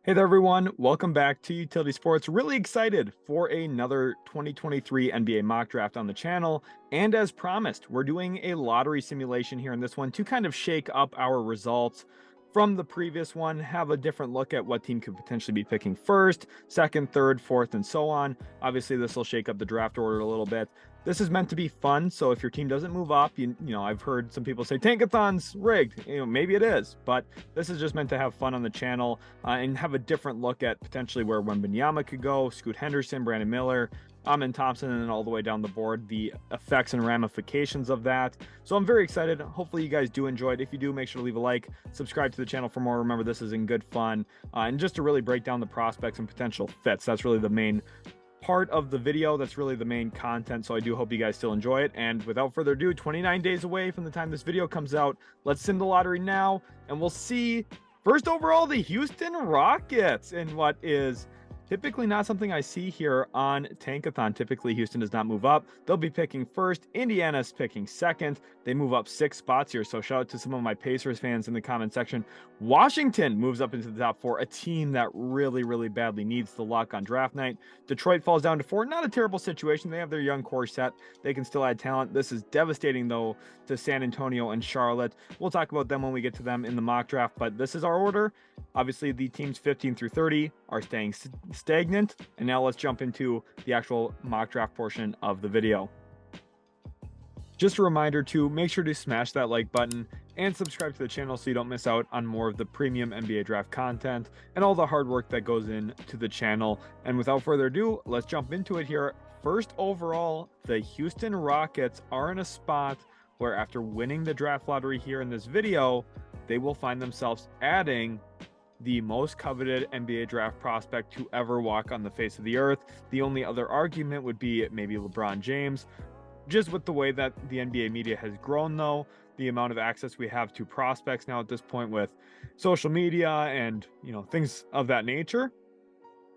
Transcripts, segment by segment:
Hey there, everyone. Welcome back to Utility Sports. Really excited for another 2023 NBA mock draft on the channel. And as promised, we're doing a lottery simulation here in this one to kind of shake up our results from the previous one, have a different look at what team could potentially be picking first, second, third, fourth, and so on. Obviously, this will shake up the draft order a little bit. This is meant to be fun, so if your team doesn't move up, you know, I've heard some people say Tankathon's rigged. Maybe it is, but this is just meant to have fun on the channel and have a different look at potentially where Wembanyama could go, Scoot Henderson, Brandon Miller, Thompson, and then all the way down the board, the effects and ramifications of that. So I'm very excited. Hopefully you guys do enjoy it. If you do, make sure to leave a like, subscribe to the channel for more. Remember, this is in good fun and just to really break down the prospects and potential fits. That's really the main part of the video. That's really the main content. So I do hope you guys still enjoy it. And without further ado, 29 days away from the time this video comes out, let's sim the lottery now, and we'll see first overall the Houston Rockets in what is typically not something I see here on Tankathon. Typically, Houston does not move up. They'll be picking first. Indiana's picking second. They move up 6 spots here. So shout out to some of my Pacers fans in the comment section. Washington moves up into the top 4, a team that really, really badly needs the luck on draft night. Detroit falls down to 4. Not a terrible situation. They have their young core set. They can still add talent. This is devastating, though, to San Antonio and Charlotte. We'll talk about them when we get to them in the mock draft, but this is our order. Obviously, the teams 15 through 30 are staying stagnant. And now let's jump into the actual mock draft portion of the video. Just a reminder to make sure to smash that like button and subscribe to the channel so you don't miss out on more of the premium NBA draft content and all the hard work that goes into the channel. And without further ado, let's jump into it here. First overall, the Houston Rockets are in a spot where after winning the draft lottery here in this video, they will find themselves adding the most coveted NBA draft prospect to ever walk on the face of the earth. The only other argument would be maybe LeBron James. Just with the way that the NBA media has grown, though, the amount of access we have to prospects now at this point with social media and, things of that nature,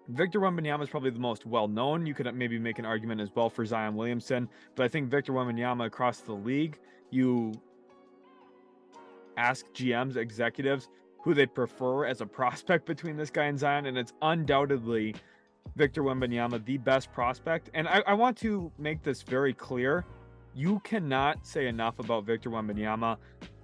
Victor Wembanyama is probably the most well-known. You could maybe make an argument as well for Zion Williamson, but I think Victor Wembanyama across the league, you ask GMs, executives, who they prefer as a prospect between this guy and Zion, and it's undoubtedly Victor Wembanyama, the best prospect. And I want to make this very clear. You cannot say enough about Victor Wembanyama.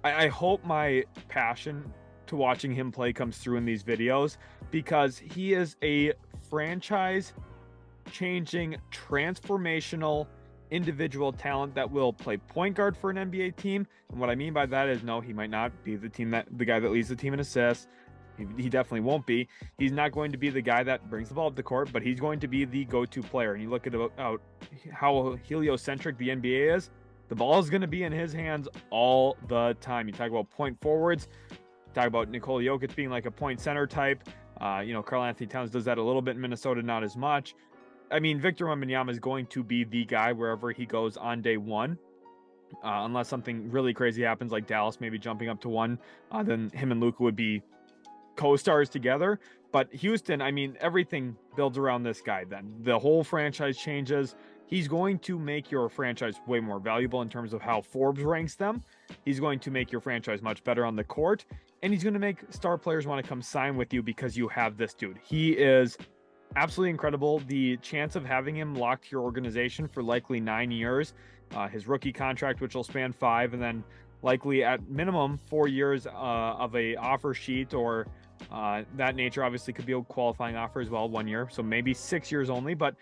I hope my passion to watching him play comes through in these videos, because he is a franchise-changing, transformational individual talent that will play point guard for an NBA team. And what I mean by that is, no, he might not be the guy that leads the team in assists. He definitely won't be. He's not going to be the guy that brings the ball up the court, but he's going to be the go-to player. And you look at how heliocentric the NBA is, the ball is going to be in his hands all the time. You talk about point forwards, talk about Nikola Jokic being like a point center type. Karl Anthony Towns does that a little bit in Minnesota, not as much. I mean, Victor Wembanyama is going to be the guy wherever he goes on day one, unless something really crazy happens, like Dallas maybe jumping up to 1. Then him and Luka would be co-stars together. But Houston, I mean, everything builds around this guy. Then the whole franchise changes. He's going to make your franchise way more valuable in terms of how Forbes ranks them. He's going to make your franchise much better on the court, and he's going to make star players want to come sign with you because you have this dude. He is absolutely incredible. The chance of having him locked to your organization for likely 9 years, his rookie contract, which will span 5, and then likely at minimum 4 years of a offer sheet or that nature. Obviously could be a qualifying offer as well, 1 year, so maybe 6 years only, but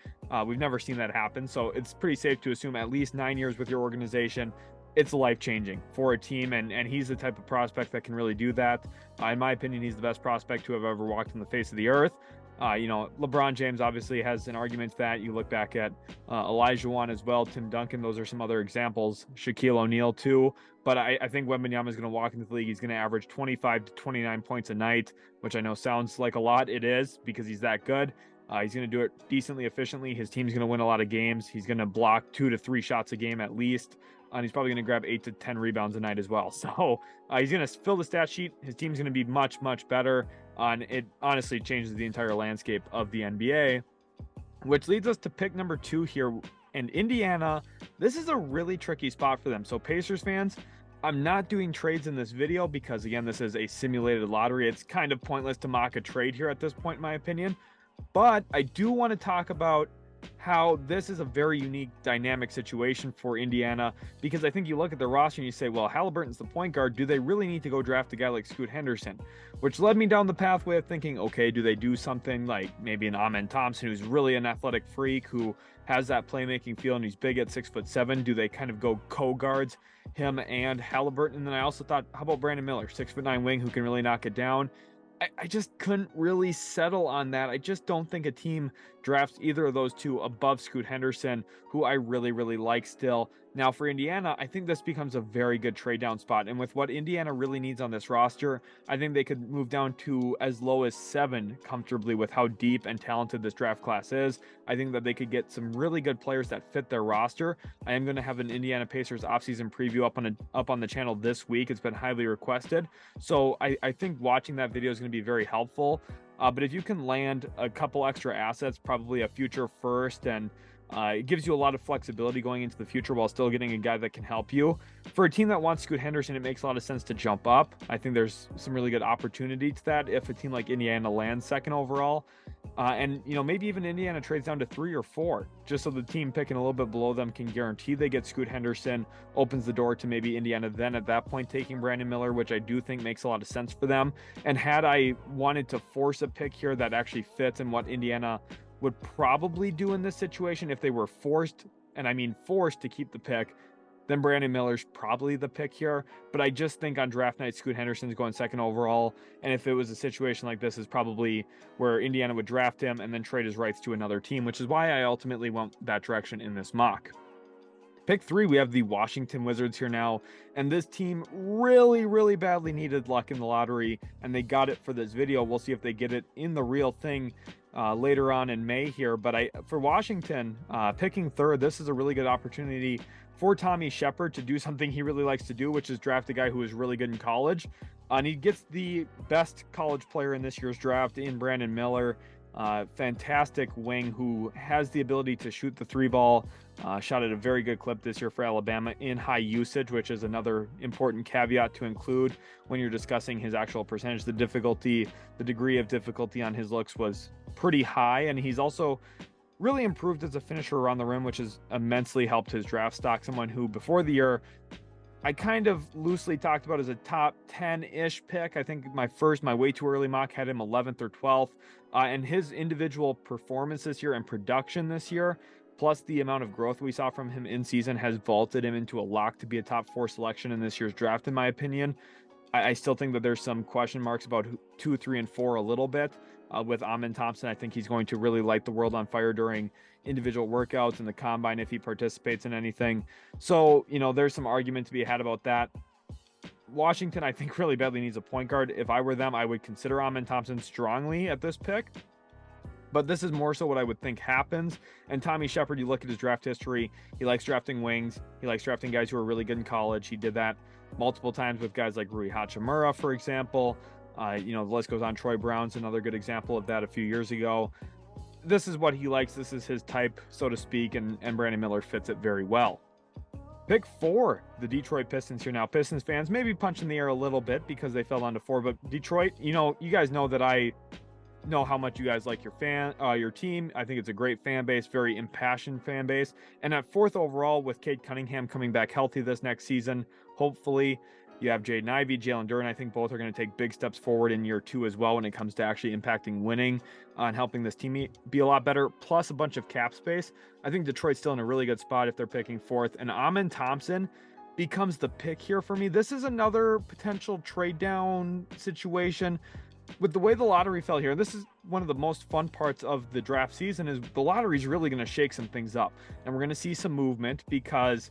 we've never seen that happen. So it's pretty safe to assume at least 9 years with your organization. It's life-changing for a team, and he's the type of prospect that can really do that. In my opinion, he's the best prospect to have ever walked on the face of the earth. LeBron James obviously has an argument that you look back at Elijah Wan as well, Tim Duncan. Those are some other examples. Shaquille O'Neal too. But I think Wembanyama is going to walk into the league. He's going to average 25 to 29 points a night, which I know sounds like a lot. It is, because he's that good. He's going to do it decently efficiently. His team's going to win a lot of games. He's going to block 2 to 3 shots a game at least. And he's probably going to grab 8 to 10 rebounds a night as well. So he's going to fill the stat sheet. His team's going to be much, much better. And it honestly changes the entire landscape of the NBA, which leads us to pick number 2 here. And Indiana, this is a really tricky spot for them. So Pacers fans, I'm not doing trades in this video because, again, this is a simulated lottery. It's kind of pointless to mock a trade here at this point, in my opinion. But I do want to talk about how this is a very unique dynamic situation for Indiana, because I think you look at the roster and you say, well, Halliburton's the point guard. Do they really need to go draft a guy like Scoot Henderson? Which led me down the pathway of thinking, okay, do they do something like maybe an Amen Thompson, who's really an athletic freak, who has that playmaking feel and he's big at 6'7"? Do they kind of go co-guards him and Halliburton? And then I also thought, how about Brandin Miller, 6'9" wing who can really knock it down? I just couldn't really settle on that. I just don't think a team drafts either of those two above Scoot Henderson, who I really, really like still. Now for Indiana, I think this becomes a very good trade down spot. And with what Indiana really needs on this roster, I think they could move down to as low as 7 comfortably with how deep and talented this draft class is. I think that they could get some really good players that fit their roster. I am going to have an Indiana Pacers offseason preview up on the channel this week. It's been highly requested. So I think watching that video is going to be very helpful. But if you can land a couple extra assets, probably a future first, and it gives you a lot of flexibility going into the future while still getting a guy that can help you. For a team that wants Scoot Henderson, it makes a lot of sense to jump up. I think there's some really good opportunity to that if a team like Indiana lands second overall. And, maybe even Indiana trades down to 3 or 4, just so the team picking a little bit below them can guarantee they get Scoot Henderson, opens the door to maybe Indiana then at that point taking Brandin Miller, which I do think makes a lot of sense for them. And had I wanted to force a pick here that actually fits in what Indiana would probably do in this situation if they were forced, and I mean forced, to keep the pick, then Brandin Miller's probably the pick here. But I just think on draft night, Scoot Henderson's going second overall. And if it was a situation like this, is probably where Indiana would draft him and then trade his rights to another team, which is why I ultimately went that direction in this mock. Pick 3, we have the Washington Wizards here now, and this team really, really badly needed luck in the lottery, and they got it for this video. We'll see if they get it in the real thing later on in May here. But for Washington, picking 3rd, this is a really good opportunity for Tommy Shepard to do something he really likes to do, which is draft a guy who is really good in college. And he gets the best college player in this year's draft in Brandin Miller. Fantastic wing who has the ability to shoot the 3 ball. Shot at a very good clip this year for Alabama in high usage, which is another important caveat to include when you're discussing his actual percentage. The degree of difficulty on his looks was pretty high, and he's also really improved as a finisher around the rim, which has immensely helped his draft stock. Someone who before the year I kind of loosely talked about as a top 10-ish pick. I think my way too early mock had him 11th or 12th. And his individual performance this year and production this year, plus the amount of growth we saw from him in season, has vaulted him into a lock to be a top 4 selection in this year's draft, in my opinion. I still think that there's some question marks about 2, 3, and 4 a little bit. With Amen Thompson, I think he's going to really light the world on fire during individual workouts in the combine if he participates in anything. So, there's some argument to be had about that. Washington, I think, really badly needs a point guard. If I were them, I would consider Amen Thompson strongly at this pick. But this is more so what I would think happens. And Tommy Shepard, you look at his draft history, he likes drafting wings. He likes drafting guys who are really good in college. He did that multiple times with guys like Rui Hachimura, for example. The list goes on. Troy Brown's another good example of that a few years ago. This is what he likes. This is his type, so to speak, and Brandin Miller fits it very well. Pick 4, the Detroit Pistons here now. Pistons fans maybe punching the air a little bit because they fell down to 4, but Detroit, you guys know that I know how much you guys like your team. I think it's a great fan base, very impassioned fan base. And at 4th overall, with Cade Cunningham coming back healthy this next season, hopefully, you have Jaden Ivey, Jalen Duren. I think both are going to take big steps forward in year 2 as well when it comes to actually impacting winning and helping this team be a lot better, plus a bunch of cap space. I think Detroit's still in a really good spot if they're picking 4th. And Amen Thompson becomes the pick here for me. This is another potential trade down situation. With the way the lottery fell here, this is one of the most fun parts of the draft season, is the lottery is really going to shake some things up. And we're going to see some movement because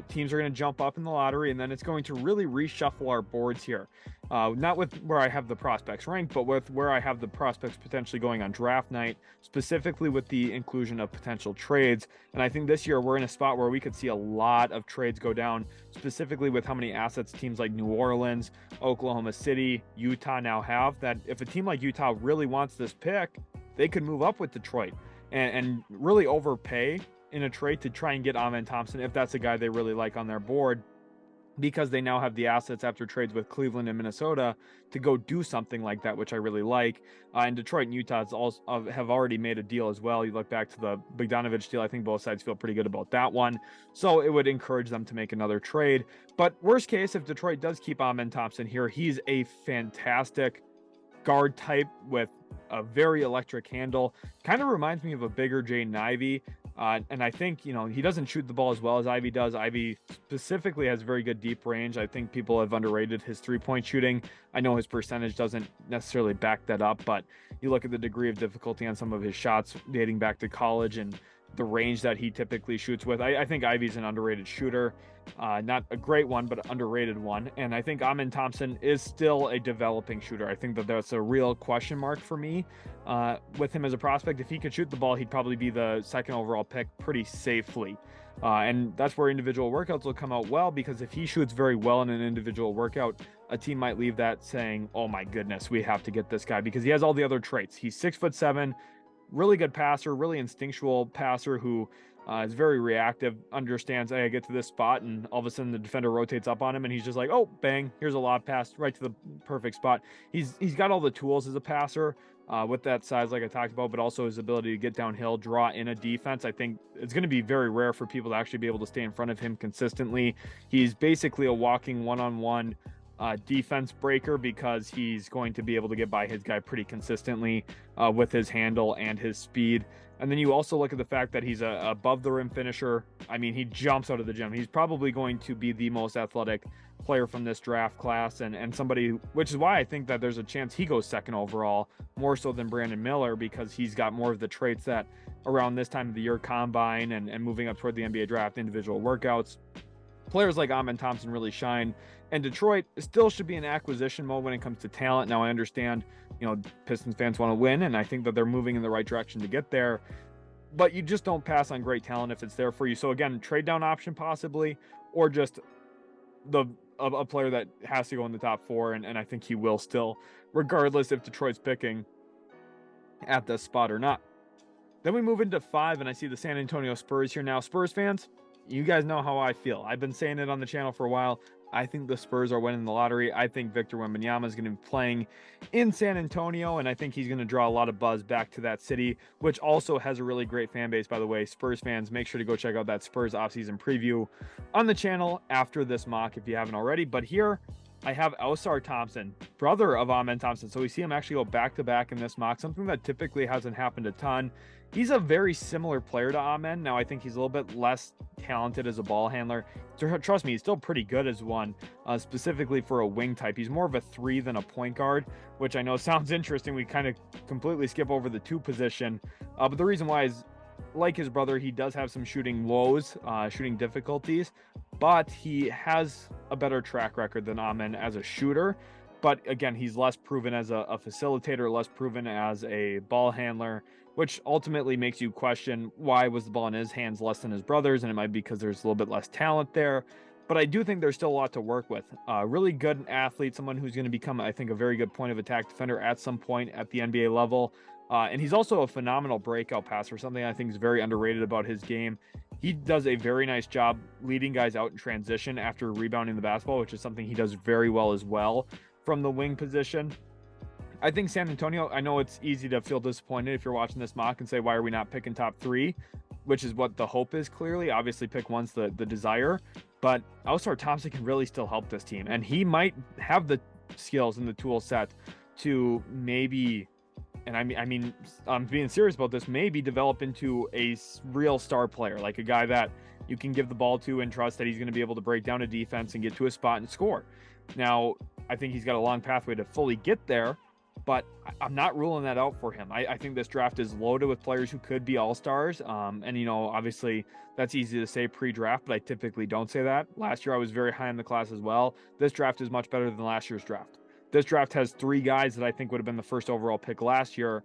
teams are going to jump up in the lottery, and then it's going to really reshuffle our boards here. Not with where I have the prospects ranked, but with where I have the prospects potentially going on draft night, specifically with the inclusion of potential trades. And I think this year we're in a spot where we could see a lot of trades go down, specifically with how many assets teams like New Orleans, Oklahoma City, Utah now have, that if a team like Utah really wants this pick, they could move up with Detroit and really overpay in a trade to try and get Amen Thompson if that's a guy they really like on their board. because they now have the assets after trades with Cleveland and Minnesota to go do something like that, which I really like. And Detroit and Utah also have already made a deal as well. You look back to the Bogdanovich deal, I think both sides feel pretty good about that one. So it would encourage them to make another trade. But worst case, if Detroit does keep Amen Thompson here, he's a fantastic guard type with a very electric handle. Kind of reminds me of a bigger Jaden Ivey. And I think, he doesn't shoot the ball as well as Ivey does. Ivey specifically has very good deep range. I think people have underrated his three-point shooting. I know his percentage doesn't necessarily back that up, but you look at the degree of difficulty on some of his shots dating back to college and the range that he typically shoots with. I think Ivey's an underrated shooter. Not a great one, but an underrated one. And I think Amen Thompson is still a developing shooter. I think that that's a real question mark for me with him as a prospect. If he could shoot the ball, he'd probably be the second overall pick pretty safely. And that's where individual workouts will come out well, because if he shoots very well in an individual workout, a team might leave that saying, oh my goodness, we have to get this guy, because he has all the other traits. He's 6'7", really good passer, really instinctual passer who is very reactive, understands, hey, I get to this spot, and all of a sudden the defender rotates up on him, and he's just like, oh, bang, here's a lob pass right to the perfect spot. He's got all the tools as a passer with that size, like I talked about, but also his ability to get downhill, draw in a defense. I think it's going to be very rare for people to actually be able to stay in front of him consistently. He's basically a walking one-on-one defense breaker, because he's going to be able to get by his guy pretty consistently with his handle and his speed. And then you also look at the fact that he's a above the rim finisher. I mean, he jumps out of the gym. He's probably going to be the most athletic player from this draft class, and somebody, which is why I think that there's a chance he goes second overall, more so than Brandon Miller, because he's got more of the traits that around this time of the year, combine and moving up toward the NBA draft, individual workouts, players like Amen Thompson really shine. And Detroit still should be in acquisition mode when it comes to talent. Now, I understand, Pistons fans want to win, and I think that they're moving in the right direction to get there. But you just don't pass on great talent if it's there for you. So again, trade down option possibly, or just a player that has to go in the top four, and I think he will still, regardless if Detroit's picking at this spot or not. Then we move into 5, and I see the San Antonio Spurs here. Now, Spurs fans, you guys know how I feel. I've been saying it on the channel for a while. I think the Spurs are winning the lottery. I think Victor Wembanyama is going to be playing in San Antonio, and I think he's going to draw a lot of buzz back to that city, which also has a really great fan base, by the way. Spurs fans, make sure to go check out that Spurs offseason preview on the channel after this mock if you haven't already. But here I have Ausar Thompson, brother of Amen Thompson. So we see him actually go back-to-back in this mock, something that typically hasn't happened a ton. He's a very similar player to Amen. Now, I think he's a little bit less talented as a ball handler. Trust me, he's still pretty good as one, specifically for a wing type. He's more of a 3 than a point guard, which I know sounds interesting. We kind of completely skip over the 2 position. But the reason why is, like his brother, he does have some shooting woes, shooting difficulties, but he has a better track record than Amen as a shooter. But again, he's less proven as a facilitator, less proven as a ball handler, which ultimately makes you question, why was the ball in his hands less than his brother's? And it might be because there's a little bit less talent there. But I do think there's still a lot to work with. Really good athlete, someone who's going to become, I think, a very good point of attack defender at some point at the NBA level. And he's also a phenomenal breakout passer, something I think is very underrated about his game. He does a very nice job leading guys out in transition after rebounding the basketball, which is something he does very well as well from the wing position. I think San Antonio, I know it's easy to feel disappointed if you're watching this mock and say, why are we not picking top 3? Which is what the hope is, clearly. Obviously, pick 1's the desire. But Ausar Thompson can really still help this team. And he might have the skills and the tool set to maybe, and I mean, I'm being serious about this, maybe develop into a real star player, like a guy that you can give the ball to and trust that he's going to be able to break down a defense and get to a spot and score. Now, I think he's got a long pathway to fully get there, but I'm not ruling that out for him. I think this draft is loaded with players who could be all-stars. And, obviously that's easy to say pre-draft, but I typically don't say that. Last year I was very high in the class as well. This draft is much better than last year's draft. This draft has 3 guys that I think would have been the first overall pick last year,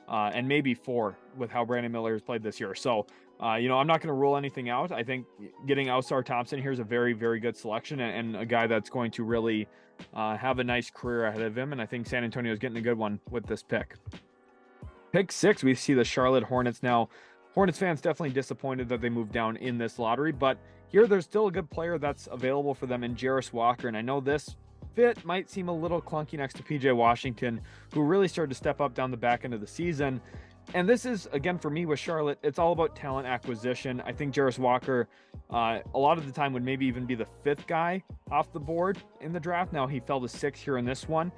and maybe 4 with how Brandon Miller has played this year. So, I'm not going to rule anything out. I think getting Ausar Thompson here is a very, very good selection, and a guy that's going to really have a nice career ahead of him. And I think San Antonio is getting a good one with this pick. Pick 6, we see the Charlotte Hornets. Now, Hornets fans definitely disappointed that they moved down in this lottery, but Here, there's still a good player that's available for them in Jarace Walker, and I know this fit might seem a little clunky next to PJ Washington, who really started to step up down the back end of the season. And this is, again, for me with Charlotte, it's all about talent acquisition. I think Jarace Walker, a lot of the time, would maybe even be the 5th guy off the board in the draft. Now, he fell to 6 here in this one.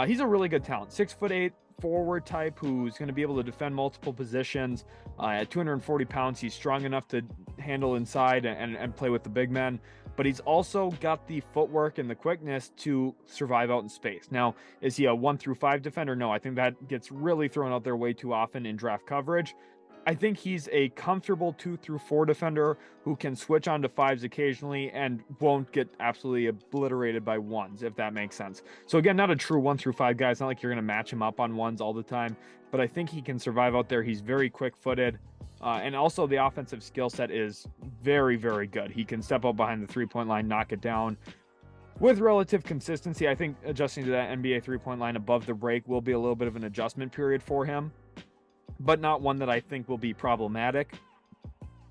He's a really good talent, 6'8" forward type who's going to be able to defend multiple positions. At 240 pounds, he's strong enough to handle inside and play with the big men, but he's also got the footwork and the quickness to survive out in space. Now, is he a 1 through 5 defender? No, I think that gets really thrown out there way too often in draft coverage. I think he's a comfortable 2 through 4 defender who can switch on to 5s occasionally and won't get absolutely obliterated by 1s, if that makes sense. So again, not a true 1 through 5 guy. It's not like you're going to match him up on 1s all the time, but I think he can survive out there. He's very quick-footed. And also the offensive skill set is very, very good. He can step up behind the 3-point line, knock it down with relative consistency. I think adjusting to that NBA 3-point line above the break will be a little bit of an adjustment period for him, but not one that I think will be problematic.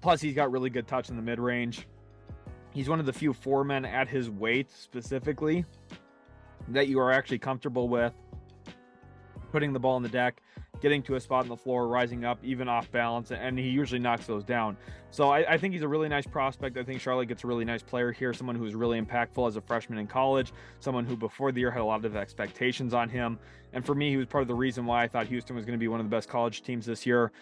Plus, he's got really good touch in the mid-range. He's one of the few 4 men at his weight specifically that you are actually comfortable with putting the ball in the deck, getting to a spot on the floor, rising up, even off balance, and he usually knocks those down. So I think he's a really nice prospect. I think Charlotte gets a really nice player here, someone who's really impactful as a freshman in college, someone who before the year had a lot of expectations on him. And for me, he was part of the reason why I thought Houston was going to be one of the best college teams this year.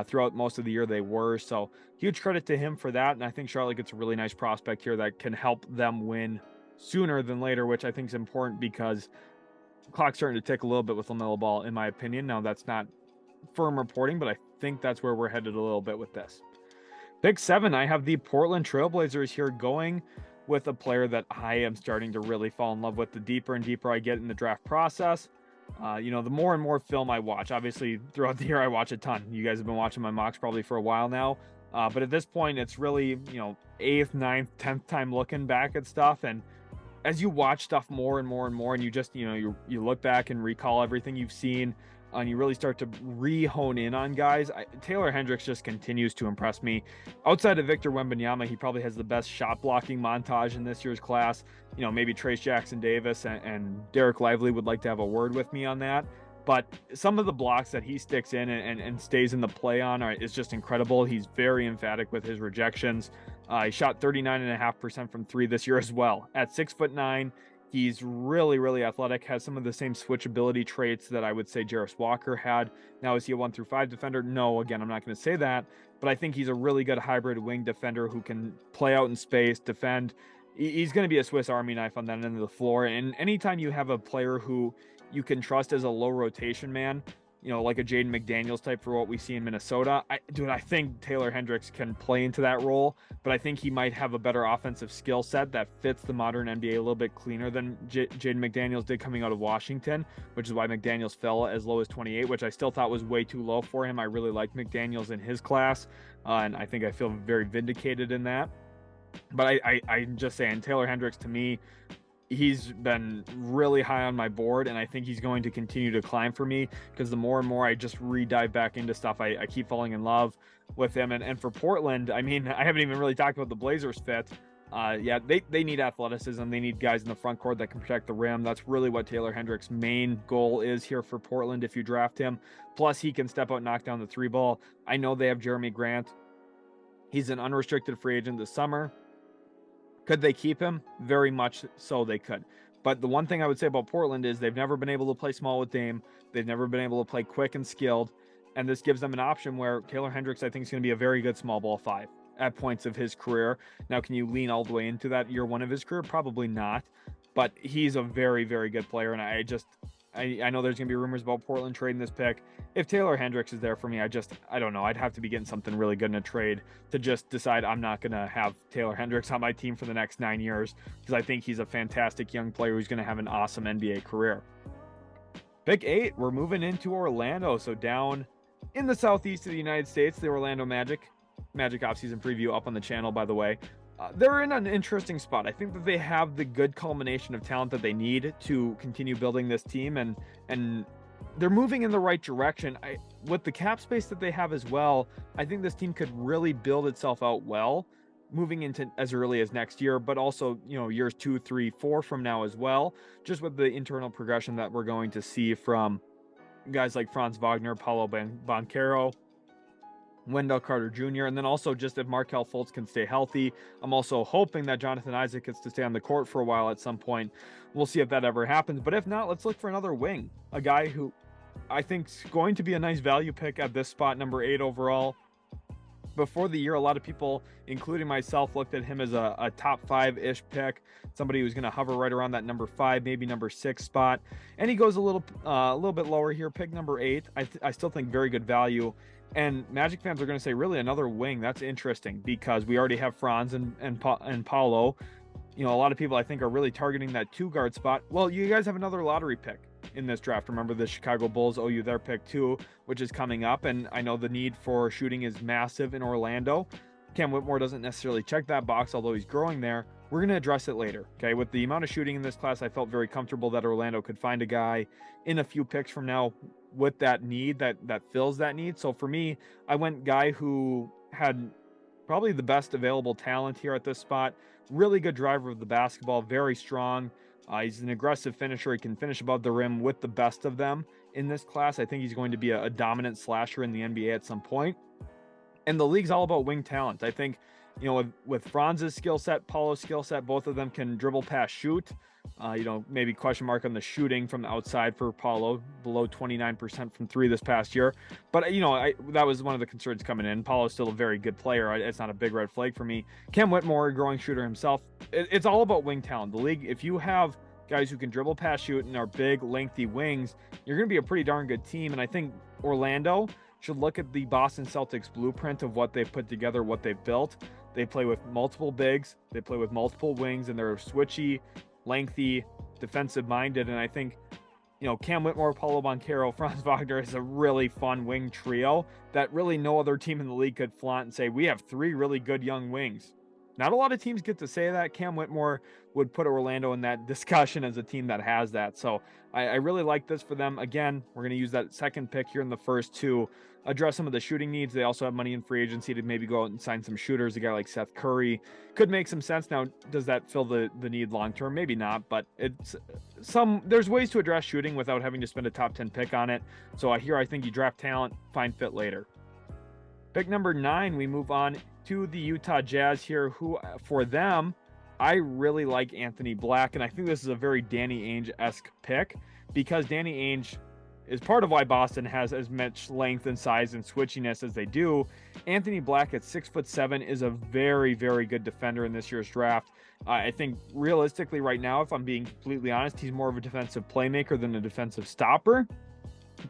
Throughout most of the year, they were. So huge credit to him for that. And I think Charlotte gets a really nice prospect here that can help them win sooner than later, which I think is important because clock's starting to tick a little bit with LaMelo Ball, in my opinion. Now, that's not firm reporting, but I think that's where we're headed a little bit with this. Pick 7, I have the Portland Trailblazers here, going with a player that I am starting to really fall in love with the deeper and deeper I get in the draft process. The more and more film I watch. Obviously, throughout the year, I watch a ton. You guys have been watching my mocks probably for a while now. But at this point, it's really, 8th, 9th, 10th time looking back at stuff. And as you watch stuff more and more and more, and you just, you look back and recall everything you've seen, and you really start to re-hone in on guys. Taylor Hendricks just continues to impress me. Outside of Victor Wembanyama, he probably has the best shot blocking montage in this year's class. Maybe Trayce Jackson-Davis and Dereck Lively would like to have a word with me on that. But some of the blocks that he sticks in and stays in the play on is just incredible. He's very emphatic with his rejections. He shot 39.5% from 3 this year as well. At 6'9", he's really, really athletic, has some of the same switchability traits that I would say Jarace Walker had. Now, is he a 1 through 5 defender? No, again, I'm not going to say that, but I think he's a really good hybrid wing defender who can play out in space, defend. He's going to be a Swiss Army knife on that end of the floor. And anytime you have a player who you can trust as a low rotation man, like a Jaden McDaniels type for what we see in Minnesota, I think Taylor Hendricks can play into that role, but I think he might have a better offensive skill set that fits the modern NBA a little bit cleaner than Jaden McDaniels did coming out of Washington, which is why McDaniels fell as low as 28, which I still thought was way too low for him. I really like McDaniels in his class, and I think I feel very vindicated in that. But I'm just saying, Taylor Hendricks, to me, he's been really high on my board, and I think he's going to continue to climb for me because the more and more I just re-dive back into stuff, I keep falling in love with him. And for Portland, I haven't even really talked about the Blazers fit. They need athleticism. They need guys in the front court that can protect the rim. That's really what Taylor Hendricks' main goal is here for Portland if you draft him. Plus, he can step out and knock down the 3 ball. I know they have Jeremy Grant. He's an unrestricted free agent this summer. Could they keep him? Very much so they could. But the one thing I would say about Portland is they've never been able to play small with Dame. They've never been able to play quick and skilled. And this gives them an option where Taylor Hendricks, I think, is going to be a very good small ball 5 at points of his career. Now, can you lean all the way into that year 1 of his career? Probably not. But he's a very, very good player. And I know there's going to be rumors about Portland trading this pick. If Taylor Hendricks is there for me, I don't know. I'd have to be getting something really good in a trade to just decide I'm not going to have Taylor Hendricks on my team for the next 9 years, because I think he's a fantastic young player who's going to have an awesome NBA career. Pick 8, we're moving into Orlando. So down in the southeast of the United States, the Orlando Magic offseason preview up on the channel, by the way. They're in an interesting spot. I think that they have the good culmination of talent that they need to continue building this team, and they're moving in the right direction. With the cap space that they have as well, I think this team could really build itself out well. moving into as early as next year, but also, years 2, 3, 4 from now as well, just with the internal progression that we're going to see from guys like Franz Wagner, Paolo Banchero, Wendell Carter Jr., and then also just if Markelle Fultz can stay healthy. I'm also hoping that Jonathan Isaac gets to stay on the court for a while at some point. We'll see if that ever happens, but if not, let's look for another wing, a guy who I think is going to be a nice value pick at this spot, number 8 overall. Before the year, a lot of people, including myself, looked at him as a top 5-ish pick, somebody who's going to hover right around that number 5, maybe number 6 spot. And he goes a little bit lower here, pick number 8. I still think very good value. And Magic fans are going to say, really, another wing? That's interesting because we already have Franz and Paolo. A lot of people, I think, are really targeting that 2-guard spot. Well, you guys have another lottery pick in this draft. Remember, the Chicago Bulls owe you their pick 2, which is coming up. And I know the need for shooting is massive in Orlando. Cam Whitmore doesn't necessarily check that box, although he's growing there. We're going to address it later. Okay, with the amount of shooting in this class, I felt very comfortable that Orlando could find a guy in a few picks from now with that need that fills that need. So for me, I went guy who had probably the best available talent here at this spot. Really good driver of the basketball, very strong. He's an aggressive finisher. He can finish above the rim with the best of them in this class. I think he's going to be a dominant slasher in the NBA at some point. And the league's all about wing talent. I think, with Franz's skill set, Paulo's skill set, both of them can dribble, pass, shoot. Maybe question mark on the shooting from the outside for Paolo, below 29% from 3 this past year. But, that was one of the concerns coming in. Paolo's still a very good player. It's not a big red flag for me. Cam Whitmore, a growing shooter himself. It's all about wing talent. The league, if you have guys who can dribble, pass, shoot, and are big, lengthy wings, you're going to be a pretty darn good team. And I think Orlando should look at the Boston Celtics blueprint of what they've put together, what they've built. They play with multiple bigs. They play with multiple wings, and they're switchy, lengthy, defensive-minded. And I think, Cam Whitmore, Paolo Banchero, Franz Wagner is a really fun wing trio that really no other team in the league could flaunt and say, we have 3 really good young wings. Not a lot of teams get to say that. Cam Whitmore would put Orlando in that discussion as a team that has that. So I really like this for them. Again, we're going to use that second pick here in the first to address some of the shooting needs. They also have money in free agency to maybe go out and sign some shooters. A guy like Seth Curry could make some sense. Now, does that fill the need long-term? Maybe not, but there's ways to address shooting without having to spend a top 10 pick on it. So I think you draft talent, find fit later. Pick number 9, we move on to the Utah Jazz here, who for them, I really like Anthony Black. And I think this is a very Danny Ainge-esque pick because Danny Ainge is part of why Boston has as much length and size and switchiness as they do. Anthony Black at 6'7" is a very, very good defender in this year's draft. I think realistically right now, if I'm being completely honest, he's more of a defensive playmaker than a defensive stopper.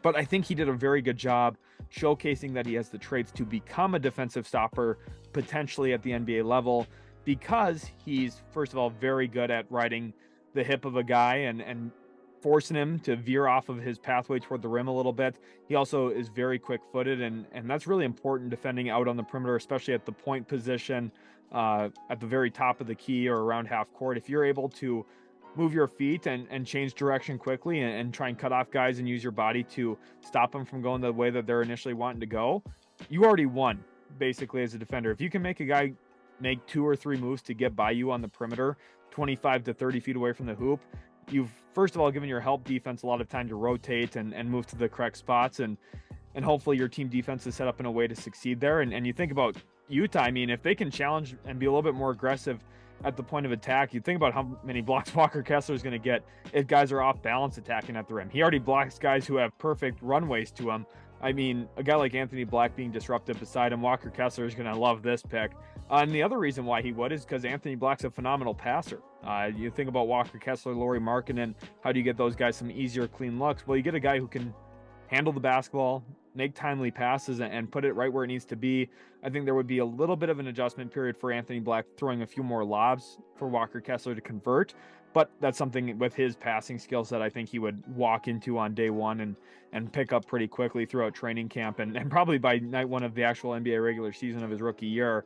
But I think he did a very good job showcasing that he has the traits to become a defensive stopper potentially at the NBA level because he's, first of all, very good at riding the hip of a guy and forcing him to veer off of his pathway toward the rim a little bit. He also is very quick-footed, and that's really important defending out on the perimeter, especially at the point position, at the very top of the key or around half court. If you're able to move your feet and change direction quickly and try and cut off guys and use your body to stop them from going the way that they're initially wanting to go, you already won, basically, as a defender. If you can make a guy make 2 or 3 moves to get by you on the perimeter, 25 to 30 feet away from the hoop, you've, first of all, given your help defense a lot of time to rotate and move to the correct spots, and hopefully your team defense is set up in a way to succeed there. And you think about Utah, I mean, if they can challenge and be a little bit more aggressive at the point of attack, you think about how many blocks Walker Kessler is going to get if guys are off balance attacking at the rim. He already blocks guys who have perfect runways to him. I mean, a guy like Anthony Black being disruptive beside him, Walker Kessler is going to love this pick. And the other reason why he would is because Anthony Black's a phenomenal passer. You think about Walker Kessler, Lauri Markkanen, how do you get those guys some easier, clean looks? Well, you get a guy who can handle the basketball, make timely passes, and put it right where it needs to be. I think there would be a little bit of an adjustment period for Anthony Black, throwing a few more lobs for Walker Kessler to convert. But that's something with his passing skill set I think he would walk into on day one and pick up pretty quickly throughout training camp. And probably by night one of the actual NBA regular season of his rookie year,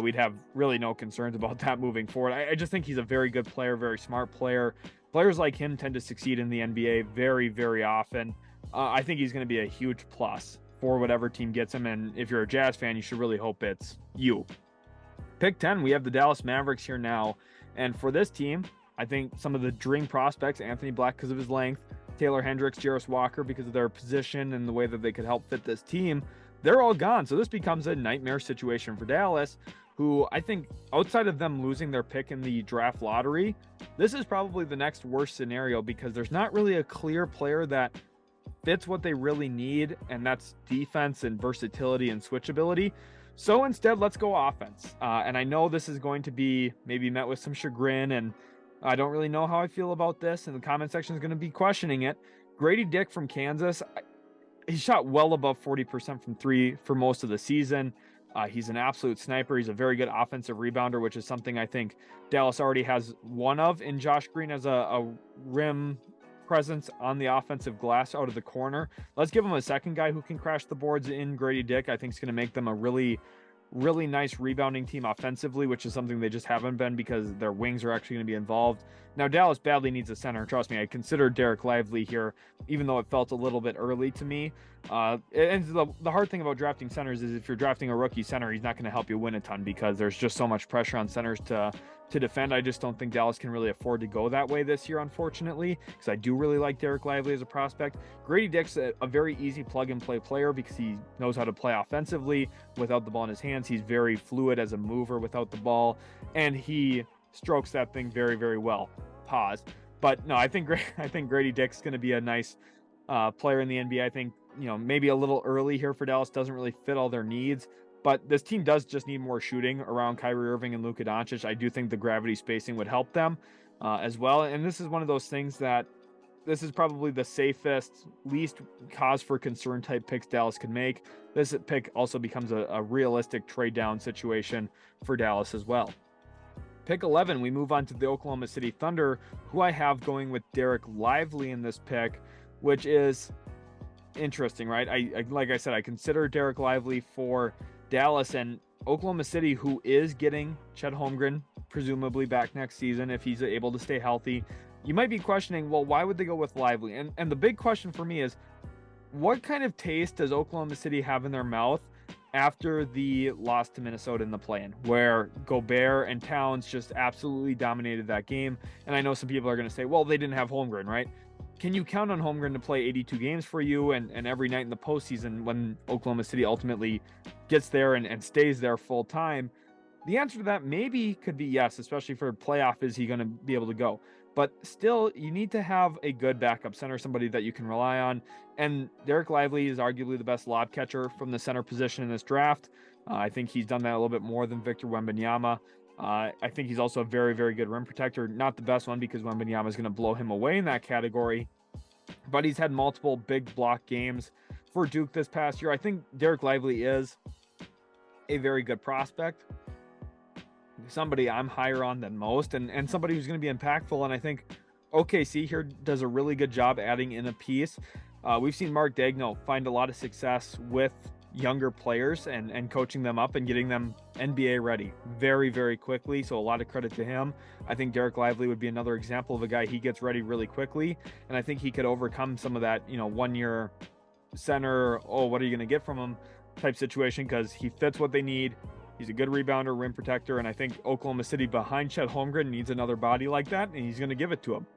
we'd have really no concerns about that moving forward. I just think he's a very good player, very smart player. Players like him tend to succeed in the NBA very, very often. I think he's going to be a huge plus for whatever team gets him. And if you're a Jazz fan, you should really hope it's you. Pick 10, we have the Dallas Mavericks here now. And for this team, I think some of the dream prospects, Anthony Black because of his length, Taylor Hendricks, Jarace Walker because of their position and the way that they could help fit this team, they're all gone. So this becomes a nightmare situation for Dallas, who I think outside of them losing their pick in the draft lottery, this is probably the next worst scenario because there's not really a clear player that fits what they really need, and that's defense and versatility and switchability. So instead, let's go offense. And I know this is going to be maybe met with some chagrin, and I don't really know how I feel about this, and the comment section is going to be questioning it. Gradey from Kansas, he shot well above 40% from three for most of the season. He's an absolute sniper. He's a very good offensive rebounder, which is something I think Dallas already has one of in Josh Green as a rim presence on the offensive glass out of the corner. Let's give him a second guy who can crash the boards in Gradey. I think is going to make them a really nice rebounding team offensively, which is something they just haven't been because their wings are actually going to be involved. Now, Dallas badly needs a center. Trust me, I consider Dereck Lively here, even though it felt a little bit early to me. And the hard thing about drafting centers is if you're drafting a rookie center, he's not going to help you win a ton because there's just so much pressure on centers to defend. I just don't think Dallas can really afford to go that way this year, unfortunately, because I do really like Dereck Lively as a prospect. Gradey's a very easy plug-and-play player because he knows how to play offensively without the ball in his hands. He's very fluid as a mover without the ball, and he strokes that thing very, very well. Pause. But no, I think Gradey Dick's going to be a nice player in the NBA. I think, maybe a little early here for Dallas, doesn't really fit all their needs. But this team does just need more shooting around Kyrie Irving and Luka Doncic. I do think the gravity spacing would help them as well. And this is one of those things that this is probably the safest, least cause for concern type picks Dallas can make. This pick also becomes a realistic trade down situation for Dallas as well. Pick 11, we move on to the Oklahoma City Thunder, who I have going with Dereck Lively in this pick, which is interesting, right? I like I said, I consider Dereck Lively for Dallas, and Oklahoma City, who is getting Chet Holmgren presumably back next season if he's able to stay healthy. You might be questioning, well, why would they go with Lively? And the big question for me is, what kind of taste does Oklahoma City have in their mouth after the loss to Minnesota in the play-in, where Gobert and Towns just absolutely dominated that game? And I know some people are going to say, well, they didn't have Holmgren, right? Can you count on Holmgren to play 82 games for you and every night in the postseason when Oklahoma City ultimately gets there and stays there full time? The answer to that maybe could be yes, especially for playoff. Is he going to be able to go? But still, you need to have a good backup center, somebody that you can rely on. And Dereck Lively is arguably the best lob catcher from the center position in this draft. I think he's done that a little bit more than Victor Wembanyama. I think he's also a very, very good rim protector. Not the best one because Wembanyama is going to blow him away in that category. But he's had multiple big block games for Duke this past year. I think Dereck Lively is a very good prospect. Somebody I'm higher on than most, and somebody who's going to be impactful. And I think OKC here does a really good job adding in a piece. We've seen Mark Daigneault find a lot of success with younger players and coaching them up and getting them NBA ready very, very quickly. So a lot of credit to him. I think Dereck Lively would be another example of a guy he gets ready really quickly. And I think he could overcome some of that, 1 year center, oh, what are you going to get from him type situation, because he fits what they need. He's a good rebounder, rim protector, and I think Oklahoma City behind Chet Holmgren needs another body like that, and he's going to give it to him.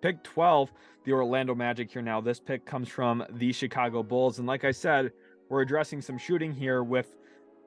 Pick 12, the Orlando Magic here now. This pick comes from the Chicago Bulls, and like I said, we're addressing some shooting here with,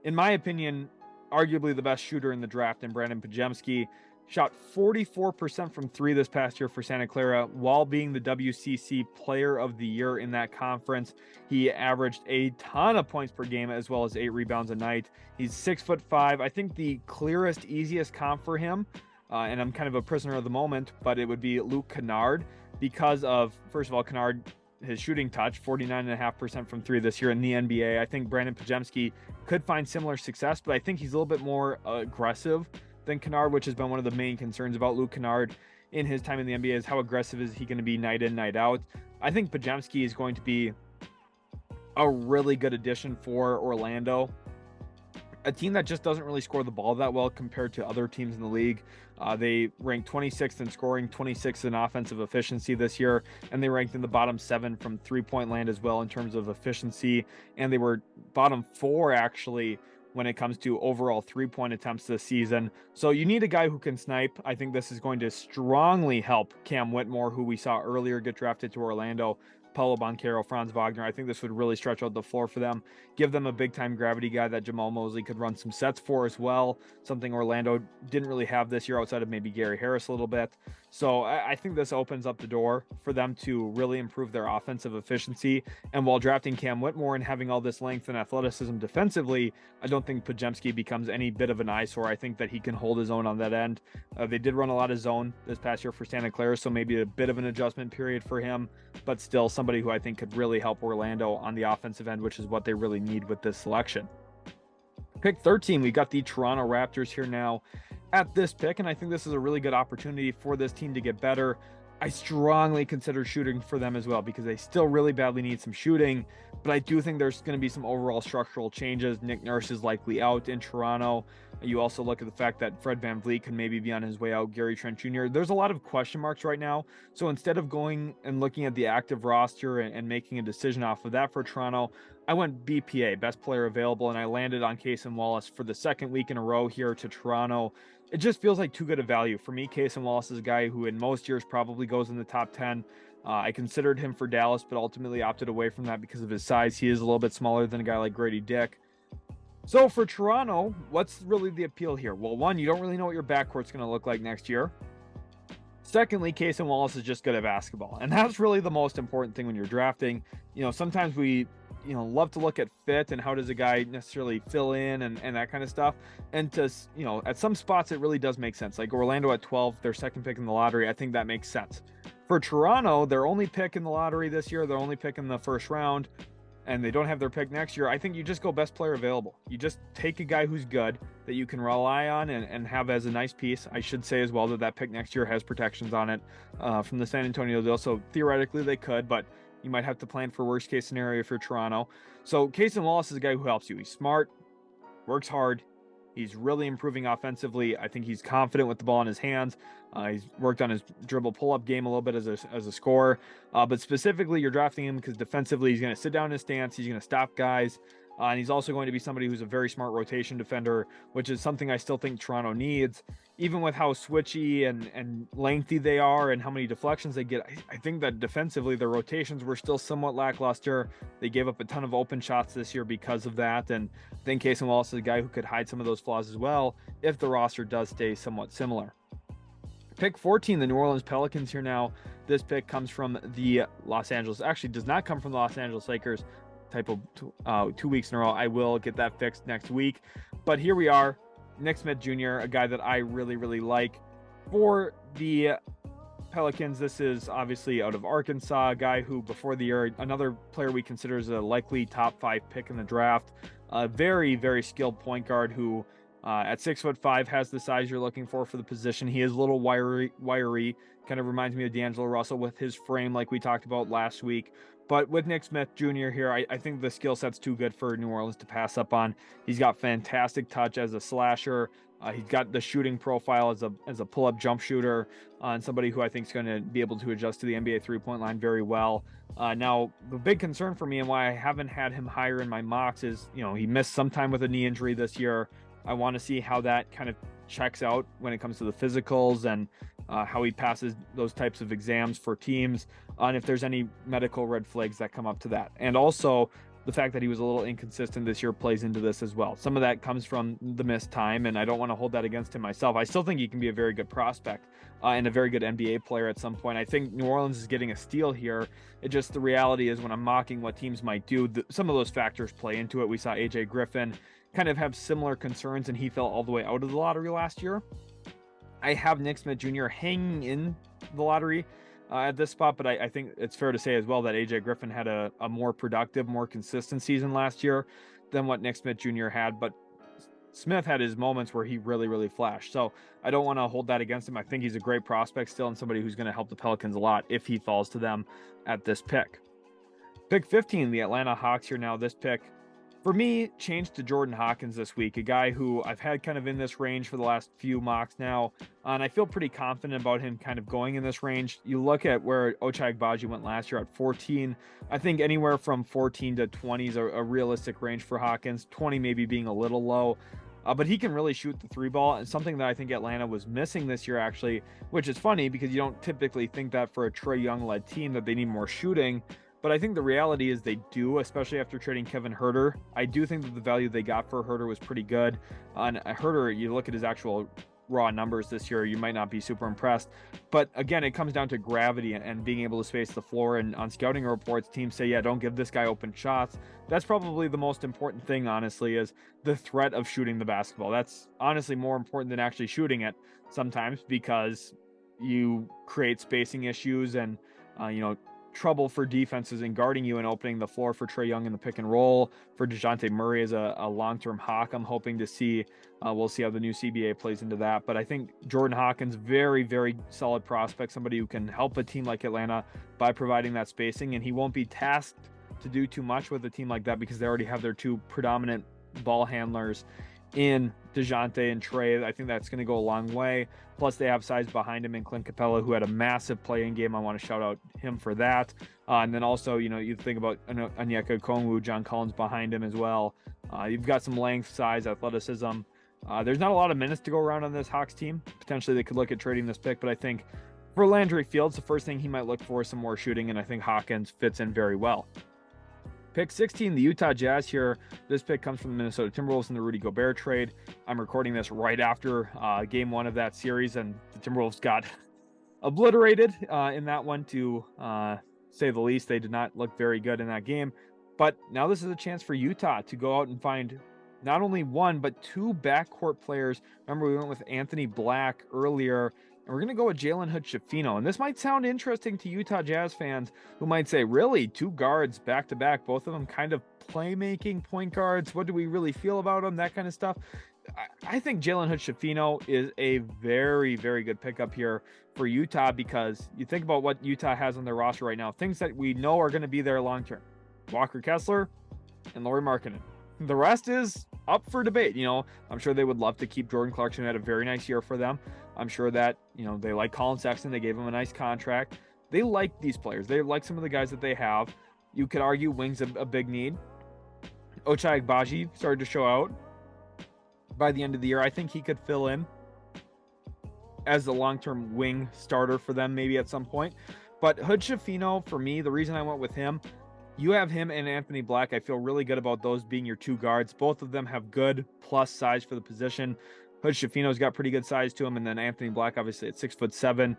in my opinion, arguably the best shooter in the draft in Brandin Podziemski. Shot 44% from three this past year for Santa Clara while being the WCC Player of the Year in that conference. He averaged a ton of points per game as well as 8 rebounds a night. He's 6'5". I think the clearest, easiest comp for him, and I'm kind of a prisoner of the moment, but it would be Luke Kennard because of, first of all, Kennard, his shooting touch, 49.5% from three this year in the NBA. I think Brandin Podziemski could find similar success, but I think he's a little bit more aggressive than Kennard, which has been one of the main concerns about Luke Kennard in his time in the NBA, is how aggressive is he going to be night in, night out. I think Podziemski is going to be a really good addition for Orlando, a team that just doesn't really score the ball that well compared to other teams in the league. They ranked 26th in scoring, 26th in offensive efficiency this year, and they ranked in the bottom 7 from three-point land as well in terms of efficiency, and they were bottom 4 actually when it comes to overall 3-point attempts this season. So you need a guy who can snipe. I think this is going to strongly help Cam Whitmore, who we saw earlier get drafted to Orlando, Paulo Banchero, Franz Wagner. I think this would really stretch out the floor for them, give them a big-time gravity guy that Jamal Mosley could run some sets for as well, something Orlando didn't really have this year outside of maybe Gary Harris a little bit. So I think this opens up the door for them to really improve their offensive efficiency. And while drafting Cam Whitmore and having all this length and athleticism defensively, I don't think Podziemski becomes any bit of an eyesore. I think that he can hold his own on that end. They did run a lot of zone this past year for Santa Clara, so maybe a bit of an adjustment period for him, but still somebody who I think could really help Orlando on the offensive end, which is what they really need with this selection. Pick 13, we got the Toronto Raptors here now at this pick, and I think this is a really good opportunity for this team to get better. I strongly consider shooting for them as well because they still really badly need some shooting, but I do think there's going to be some overall structural changes. Nick Nurse is likely out in Toronto. You also look at the fact that Fred VanVleet can maybe be on his way out, Gary Trent Jr. There's a lot of question marks right now. So instead of going and looking at the active roster and making a decision off of that for Toronto, I went BPA, best player available, and I landed on Cason Wallace for the second week in a row here to Toronto. It just feels like too good a value. For me, Cason Wallace is a guy who in most years probably goes in the top 10. I considered him for Dallas, but ultimately opted away from that because of his size. He is a little bit smaller than a guy like Gradey Dick. So for Toronto, what's really the appeal here? Well, one, you don't really know what your backcourt's going to look like next year. Secondly, Cason Wallace is just good at basketball. And that's really the most important thing when you're drafting. You know, sometimes we love to look at fit and how does a guy necessarily fill in and that kind of stuff. And to, at some spots, it really does make sense. Like Orlando at 12, their second pick in the lottery. I think that makes sense. For Toronto, their only pick in the lottery this year, their only pick in the first round, and they don't have their pick next year. I think you just go best player available. You just take a guy who's good that you can rely on and have as a nice piece. I should say as well that pick next year has protections on it from the San Antonio deal. So theoretically they could, but you might have to plan for worst case scenario for Toronto. So Cason Wallace is a guy who helps you. He's smart, works hard. He's really improving offensively. I think he's confident with the ball in his hands. He's worked on his dribble pull-up game a little bit as a scorer. But specifically, you're drafting him because defensively, he's going to sit down in his stance. He's going to stop guys. And he's also going to be somebody who's a very smart rotation defender, which is something I still think Toronto needs. Even with how switchy and lengthy they are and how many deflections they get, I think that defensively, their rotations were still somewhat lackluster. They gave up a ton of open shots this year because of that. And I think Cason Wallace is a guy who could hide some of those flaws as well if the roster does stay somewhat similar. Pick 14, the New Orleans Pelicans here now. This pick comes from the actually does not come from the Los Angeles Lakers. Typo 2 weeks in a row. I will get that fixed next week. But here we are. Nick Smith Jr., a guy that I really, really like. For the Pelicans, this is obviously out of Arkansas, a guy who before the year, another player we consider as a likely top 5 pick in the draft. A very, very skilled point guard who at 6'5" has the size you're looking for the position. He is a little wiry, kind of reminds me of D'Angelo Russell with his frame like we talked about last week. But with Nick Smith Jr. here, I think the skill set's too good for New Orleans to pass up on. He's got fantastic touch as a slasher. He's got the shooting profile as a pull-up jump shooter, and somebody who I think is going to be able to adjust to the NBA three-point line very well. Now, the big concern for me and why I haven't had him higher in my mocks is, he missed some time with a knee injury this year. I want to see how that kind of checks out when it comes to the physicals and how he passes those types of exams for teams, and if there's any medical red flags that come up to that. And also the fact that he was a little inconsistent this year plays into this as well. Some of that comes from the missed time, and I don't want to hold that against him myself. I still think he can be a very good prospect and a very good NBA player at some point. I think New Orleans is getting a steal here. It just, the reality is when I'm mocking what teams might do, some of those factors play into it. We saw AJ Griffin kind of have similar concerns, and he fell all the way out of the lottery last year. I have Nick Smith Jr. hanging in the lottery at this spot, but I think it's fair to say as well that AJ Griffin had a more productive, more consistent season last year than what Nick Smith Jr. had, but Smith had his moments where he really, really flashed. So I don't want to hold that against him. I think he's a great prospect still and somebody who's going to help the Pelicans a lot if he falls to them at this pick. Pick 15, the Atlanta Hawks here now. This pick For me, changed to Jordan Hawkins this week, a guy who I've had kind of in this range for the last few mocks now, and I feel pretty confident about him kind of going in this range. You look at where Ochai Agbaji went last year at 14. I think anywhere from 14 to 20 is a realistic range for Hawkins, 20 maybe being a little low. But he can really shoot the three ball, and something that I think Atlanta was missing this year, actually, which is funny because you don't typically think that for a Trae Young-led team that they need more shooting. But I think the reality is they do, especially after trading Kevin Huerter. I do think that the value they got for Huerter was pretty good. On Huerter, you look at his actual raw numbers this year, you might not be super impressed. But again, it comes down to gravity and being able to space the floor. And on scouting reports, teams say, yeah, don't give this guy open shots. That's probably the most important thing, honestly, is the threat of shooting the basketball. That's honestly more important than actually shooting it sometimes, because you create spacing issues and, trouble for defenses in guarding you and opening the floor for Trae Young in the pick and roll. For DeJounte Murray as a long-term hawk, I'm hoping to see. We'll see how the new CBA plays into that. But I think Jordan Hawkins, very, very solid prospect, somebody who can help a team like Atlanta by providing that spacing. And he won't be tasked to do too much with a team like that because they already have their two predominant ball handlers in DeJounte and Trae. I think that's going to go a long way. Plus, they have size behind him in Clint Capella, who had a massive play-in game. I want to shout out him for that. And then also, you think about Onyeka Okongwu, John Collins behind him as well. You've got some length, size, athleticism. There's not a lot of minutes to go around on this Hawks team. Potentially, they could look at trading this pick, but I think for Landry Fields, the first thing he might look for is some more shooting, and I think Hawkins fits in very well. Pick 16, the Utah Jazz here. This pick comes from the Minnesota Timberwolves in the Rudy Gobert trade. I'm recording this right after game one of that series, and the Timberwolves got obliterated in that one, to say the least. They did not look very good in that game. But now this is a chance for Utah to go out and find not only one, but two backcourt players. Remember, we went with Anthony Black earlier, and we're going to go with Jalen Hood-Schifino. And this might sound interesting to Utah Jazz fans who might say, really, two guards back-to-back, both of them kind of playmaking point guards. What do we really feel about them? That kind of stuff. I think Jalen Hood-Schifino is a very, very good pickup here for Utah, because you think about what Utah has on their roster right now, things that we know are going to be there long-term. Walker Kessler and Lauri Markkanen. The rest is up for debate. I'm sure they would love to keep Jordan Clarkson, who had a very nice year for them. I'm sure that, they like Colin Sexton. They gave him a nice contract. They like these players. They like some of the guys that they have. You could argue wing's a big need. Ochai Agbaji started to show out by the end of the year. I think he could fill in as the long-term wing starter for them maybe at some point. But Hood-Schifino, for me, the reason I went with him, you have him and Anthony Black. I feel really good about those being your two guards. Both of them have good plus size for the position. Hood-Schifino's got pretty good size to him, and then Anthony Black, obviously, at 6'7",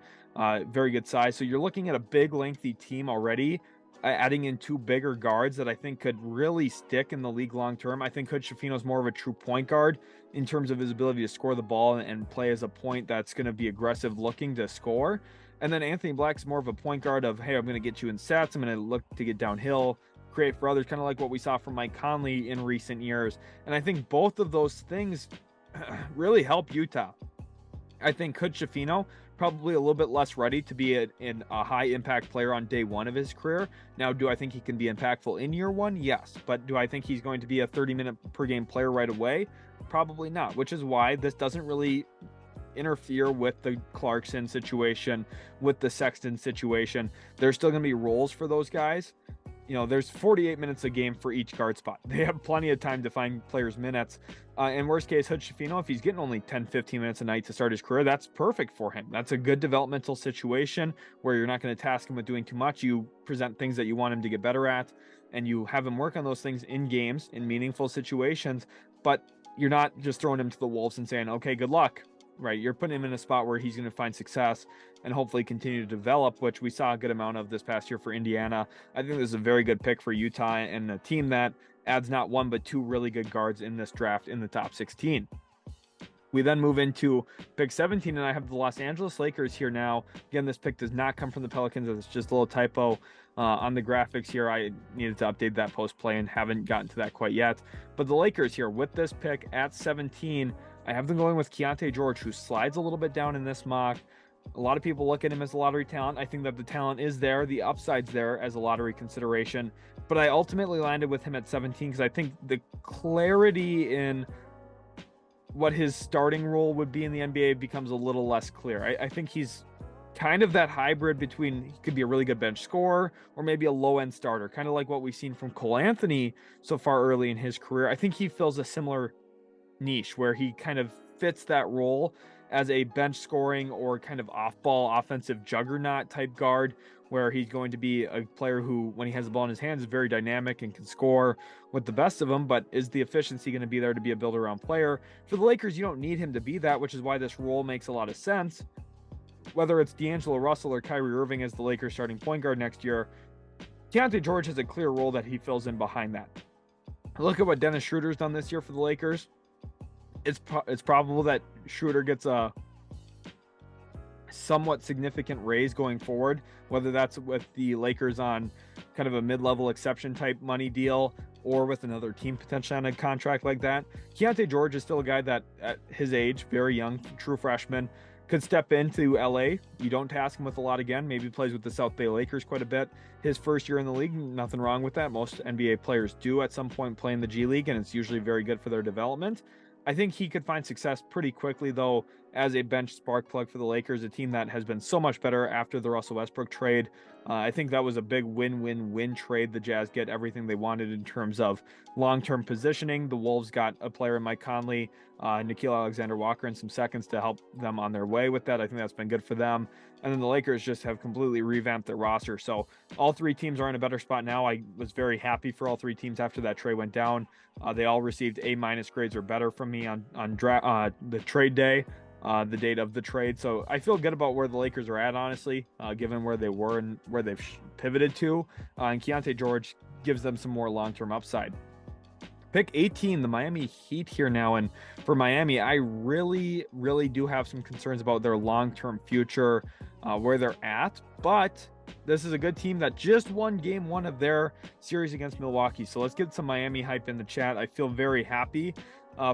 very good size. So you're looking at a big, lengthy team already, adding in two bigger guards that I think could really stick in the league long term. I think Hood-Schifino's more of a true point guard in terms of his ability to score the ball and play as a point that's going to be aggressive looking to score. And then Anthony Black's more of a point guard of, hey, I'm going to get you in sets. I'm going to look to get downhill, create for others, kind of like what we saw from Mike Conley in recent years. And I think both of those things really help Utah. I think Hood-Schifino probably a little bit less ready to be a high impact player on day one of his career. Now, do I think he can be impactful in year one? Yes. But do I think he's going to be a 30-minute per game player right away? Probably not, which is why this doesn't really interfere with the Clarkson situation, with the Sexton situation. There's still going to be roles for those guys. There's 48 minutes a game for each guard spot. They have plenty of time to find players minutes. In worst case, Hood-Schifino, if he's getting only 10, 15 minutes a night to start his career, that's perfect for him. That's a good developmental situation where you're not going to task him with doing too much. You present things that you want him to get better at, and you have him work on those things in games, in meaningful situations, but you're not just throwing him to the wolves and saying, okay, good luck. Right, you're putting him in a spot where he's going to find success and hopefully continue to develop, which we saw a good amount of this past year for Indiana. I think this is a very good pick for Utah and a team that adds not one but two really good guards in this draft in the top 16. We then move into pick 17, and I have the Los Angeles Lakers here now. Again, this pick does not come from the Pelicans. It's just a little typo on the graphics here. I needed to update that post-play and haven't gotten to that quite yet. But the Lakers here with this pick at 17, I have them going with Keyonte George, who slides a little bit down in this mock. A lot of people look at him as a lottery talent. I think that the talent is there, the upside's there as a lottery consideration, but I ultimately landed with him at 17 because I think the clarity in what his starting role would be in the NBA becomes a little less clear. I think he's kind of that hybrid between, he could be a really good bench scorer or maybe a low-end starter, kind of like what we've seen from Cole Anthony so far early in his career. I think he fills a similar niche where he kind of fits that role as a bench scoring or kind of off-ball offensive juggernaut type guard, where he's going to be a player who, when he has the ball in his hands, is very dynamic and can score with the best of them, but is the efficiency going to be there to be a build-around player? For the Lakers, you don't need him to be that, which is why this role makes a lot of sense. Whether it's D'Angelo Russell or Kyrie Irving as the Lakers starting point guard next year, Keyonte George has a clear role that he fills in behind that. Look at what Dennis Schroeder's done this year for the Lakers. It's probable that Schroeder gets a somewhat significant raise going forward, whether that's with the Lakers on kind of a mid-level exception type money deal or with another team potentially on a contract like that. Keyonte George is still a guy that at his age, very young, true freshman, could step into LA. You don't task him with a lot again. Maybe plays with the South Bay Lakers quite a bit. His first year in the league, nothing wrong with that. Most NBA players do at some point play in the G League, and it's usually very good for their development. I think he could find success pretty quickly, though, as a bench spark plug for the Lakers, a team that has been so much better after the Russell Westbrook trade. I think that was a big win-win-win trade. The Jazz get everything they wanted in terms of long-term positioning. The Wolves got a player in Mike Conley, Nickeil Alexander-Walker, and some seconds to help them on their way with that. I think that's been good for them. And then the Lakers just have completely revamped their roster. So all three teams are in a better spot now. I was very happy for all three teams after that trade went down. They all received A- grades or better from me on the trade day, the date of the trade. So I feel good about where the Lakers are at, honestly, given where they were and where they've pivoted to. And Keyonte George gives them some more long-term upside. Pick 18, the Miami Heat here now. And for Miami, I really, really do have some concerns about their long-term future, where they're at. But this is a good team that just won game one of their series against Milwaukee. So let's get some Miami hype in the chat. I feel very happy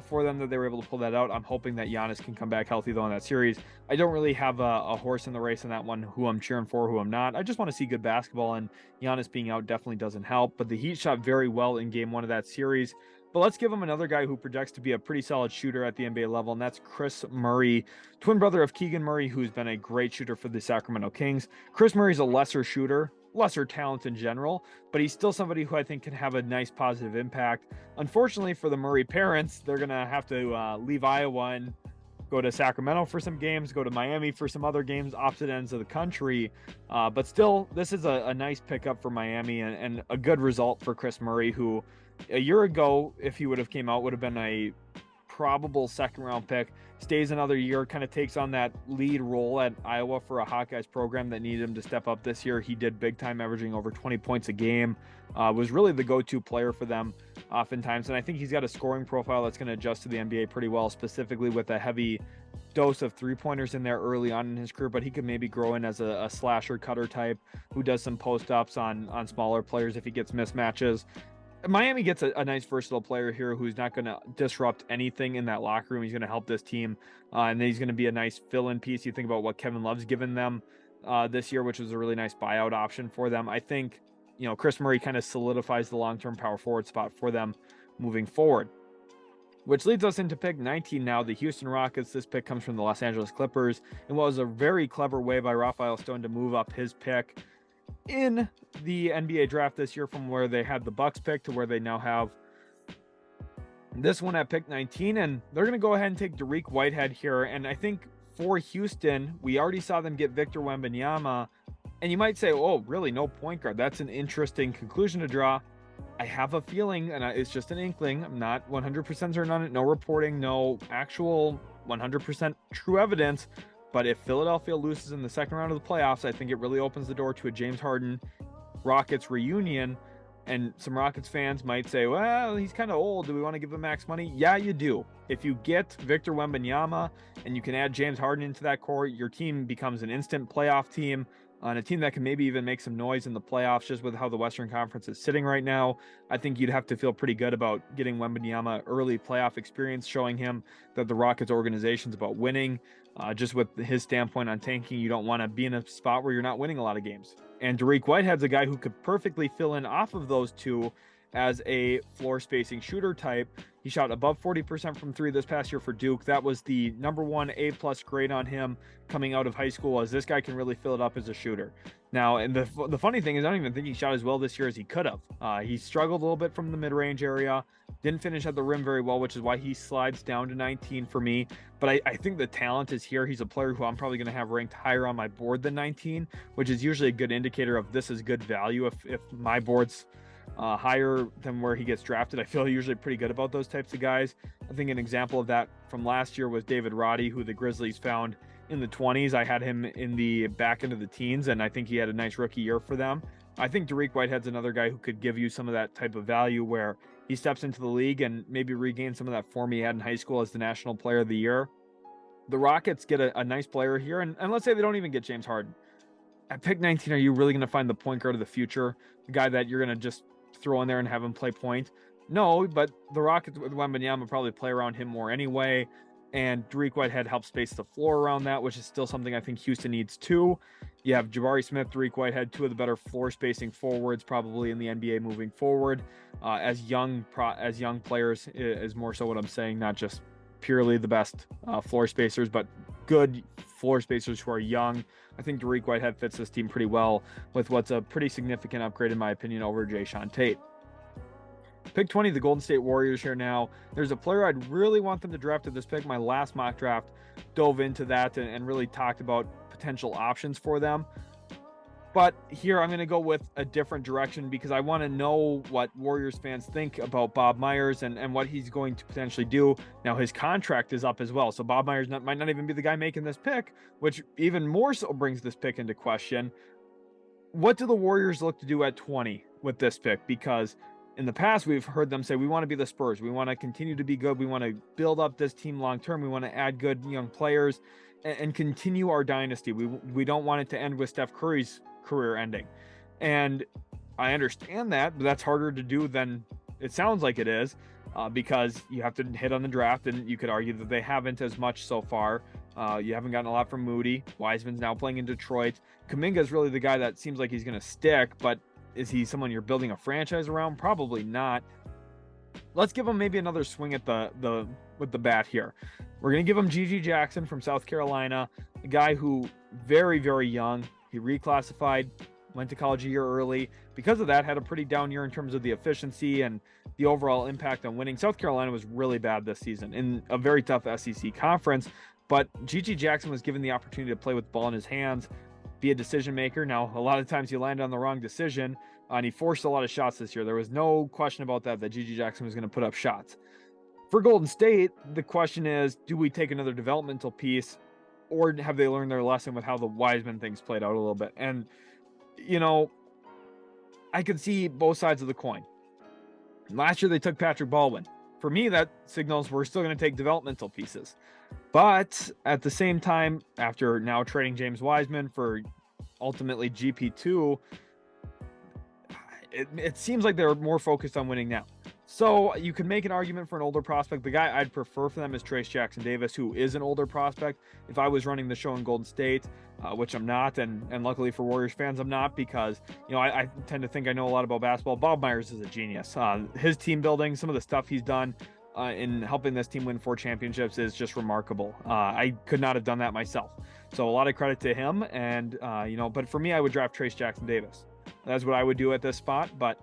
for them that they were able to pull that out. I'm hoping that Giannis can come back healthy, though, in that series. I don't really have a horse in the race in that one, who I'm cheering for, who I'm not. I just want to see good basketball, and Giannis being out definitely doesn't help. But the Heat shot very well in game one of that series. But let's give him another guy who projects to be a pretty solid shooter at the NBA level, and that's Kris Murray, twin brother of Keegan Murray, who's been a great shooter for the Sacramento Kings. Kris Murray's a lesser shooter, lesser talent in general, but he's still somebody who I think can have a nice positive impact. Unfortunately for the Murray parents, they're going to have to leave Iowa and go to Sacramento for some games, go to Miami for some other games, opposite ends of the country. But still, this is a nice pickup for Miami and a good result for Kris Murray, who a year ago, if he would have came out, would have been a probable second-round pick. Stays another year, kind of takes on that lead role at Iowa for a Hawkeyes program that needed him to step up this year. He did big time, averaging over 20 points a game. Was really the go-to player for them oftentimes. And I think he's got a scoring profile that's going to adjust to the NBA pretty well, specifically with a heavy dose of three-pointers in there early on in his career. But he could maybe grow in as a slasher cutter type who does some post-ups on smaller players if he gets mismatches. Miami gets a nice versatile player here who's not going to disrupt anything in that locker room. He's going to help this team, and then he's going to be a nice fill-in piece. You think about what Kevin Love's given them this year, which was a really nice buyout option for them. I think, Kris Murray kind of solidifies the long-term power forward spot for them moving forward, which leads us into pick 19 now, the Houston Rockets. This pick comes from the Los Angeles Clippers, and what was a very clever way by Rafael Stone to move up his pick in the NBA draft this year from where they had the Bucks pick to where they now have this one at pick 19, and they're going to go ahead and take Dariq Whitehead here. And I think for Houston, we already saw them get Victor Wembanyama, and you might say, oh, really, no point guard? That's an interesting conclusion to draw. I have a feeling, and it's just an inkling, I'm not 100% certain on it, no reporting, no actual 100% true evidence. But if Philadelphia loses in the second round of the playoffs, I think it really opens the door to a James Harden Rockets reunion. And some Rockets fans might say, well, he's kind of old. Do we want to give him max money? Yeah, you do. If you get Victor Wembanyama and you can add James Harden into that core, your team becomes an instant playoff team, on a team that can maybe even make some noise in the playoffs. Just with how the Western Conference is sitting right now, I think you'd have to feel pretty good about getting Wembanyama early playoff experience, showing him that the Rockets organization's about winning. just with his standpoint on tanking. You don't want to be in a spot where you're not winning a lot of games. And Dariq Whitehead's a guy who could perfectly fill in off of those two as a floor spacing shooter type. He shot above 40% from three this past year for Duke. That was the #1 A+ grade on him coming out of high school, as this guy can really fill it up as a shooter. Now, and the funny thing is, I don't even think he shot as well this year as he could have. He struggled a little bit from the mid-range area, didn't finish at the rim very well, which is why he slides down to 19 for me. But I think the talent is here. He's a player who I'm probably going to have ranked higher on my board than 19, which is usually a good indicator of this is good value. If my board's higher than where he gets drafted, I feel usually pretty good about those types of guys. I think an example of that from last year was David Roddy, who the Grizzlies found in the 20s. I had him in the back end of the teens, and I think he had a nice rookie year for them. I think Dariq Whitehead's another guy who could give you some of that type of value where he steps into the league and maybe regain some of that form he had in high school as the National Player of the Year. The Rockets get a nice player here, and let's say they don't even get James Harden. At pick 19, are you really going to find the point guard of the future, the guy that you're going to just throw in there and have him play point? No, but the Rockets with Wembanyama probably play around him more anyway, and Dariq Whitehead helps space the floor around that, which is still something I think Houston needs too. You have Jabari Smith, Dariq Whitehead, two of the better floor spacing forwards probably in the NBA moving forward. As young players is more so what I'm saying, not just purely the best floor spacers, but good floor spacers who are young. I think Dariq Whitehead fits this team pretty well with what's a pretty significant upgrade in my opinion over Jae'Sean Tate. Pick 20, the Golden State Warriors here now. There's a player I'd really want them to draft at this pick. My last mock draft dove into that and really talked about potential options for them. But here I'm going to go with a different direction because I want to know what Warriors fans think about Bob Myers and what he's going to potentially do. Now, his contract is up as well. So Bob Myers might not even be the guy making this pick, which even more so brings this pick into question. What do the Warriors look to do at 20 with this pick? Because in the past, we've heard them say, we want to be the Spurs. We want to continue to be good. We want to build up this team long-term. We want to add good young players and continue our dynasty. We don't want it to end with Steph Curry's career ending. And I understand that, but that's harder to do than it sounds like it is because you have to hit on the draft, and you could argue that they haven't as much so far. You haven't gotten a lot from Moody. Wiseman's now playing in Detroit. Kuminga is really the guy that seems like he's going to stick, but is he someone you're building a franchise around? Probably not. Let's give him maybe another swing at with the bat here. We're going to give him G.G. Jackson from South Carolina, a guy who very, very young. He reclassified, went to college a year early. Because of that, had a pretty down year in terms of the efficiency and the overall impact on winning. South Carolina was really bad this season in a very tough SEC conference, but G.G. Jackson was given the opportunity to play with the ball in his hands, be a decision maker. Now, a lot of times he landed on the wrong decision, and he forced a lot of shots this year. There was no question about that G.G. Jackson was going to put up shots. For Golden State, the question is, do we take another developmental piece, or have they learned their lesson with how the Wiseman things played out a little bit? And, you know, I could see both sides of the coin. Last year, they took Patrick Baldwin. For me, that signals we're still going to take developmental pieces. But at the same time, after now trading James Wiseman for ultimately GP2, it seems like they're more focused on winning now. So you could make an argument for an older prospect. The guy I'd prefer for them is Trayce Jackson-Davis, who is an older prospect. If I was running the show in Golden State, which I'm not, and luckily for Warriors fans, I'm not, because, you know, I tend to think I know a lot about basketball. Bob Myers is a genius. His team building, some of the stuff he's done in helping this team win 4 championships is just remarkable. I could not have done that myself. So a lot of credit to him. And, you know, but for me, I would draft Trayce Jackson-Davis. That's what I would do at this spot. But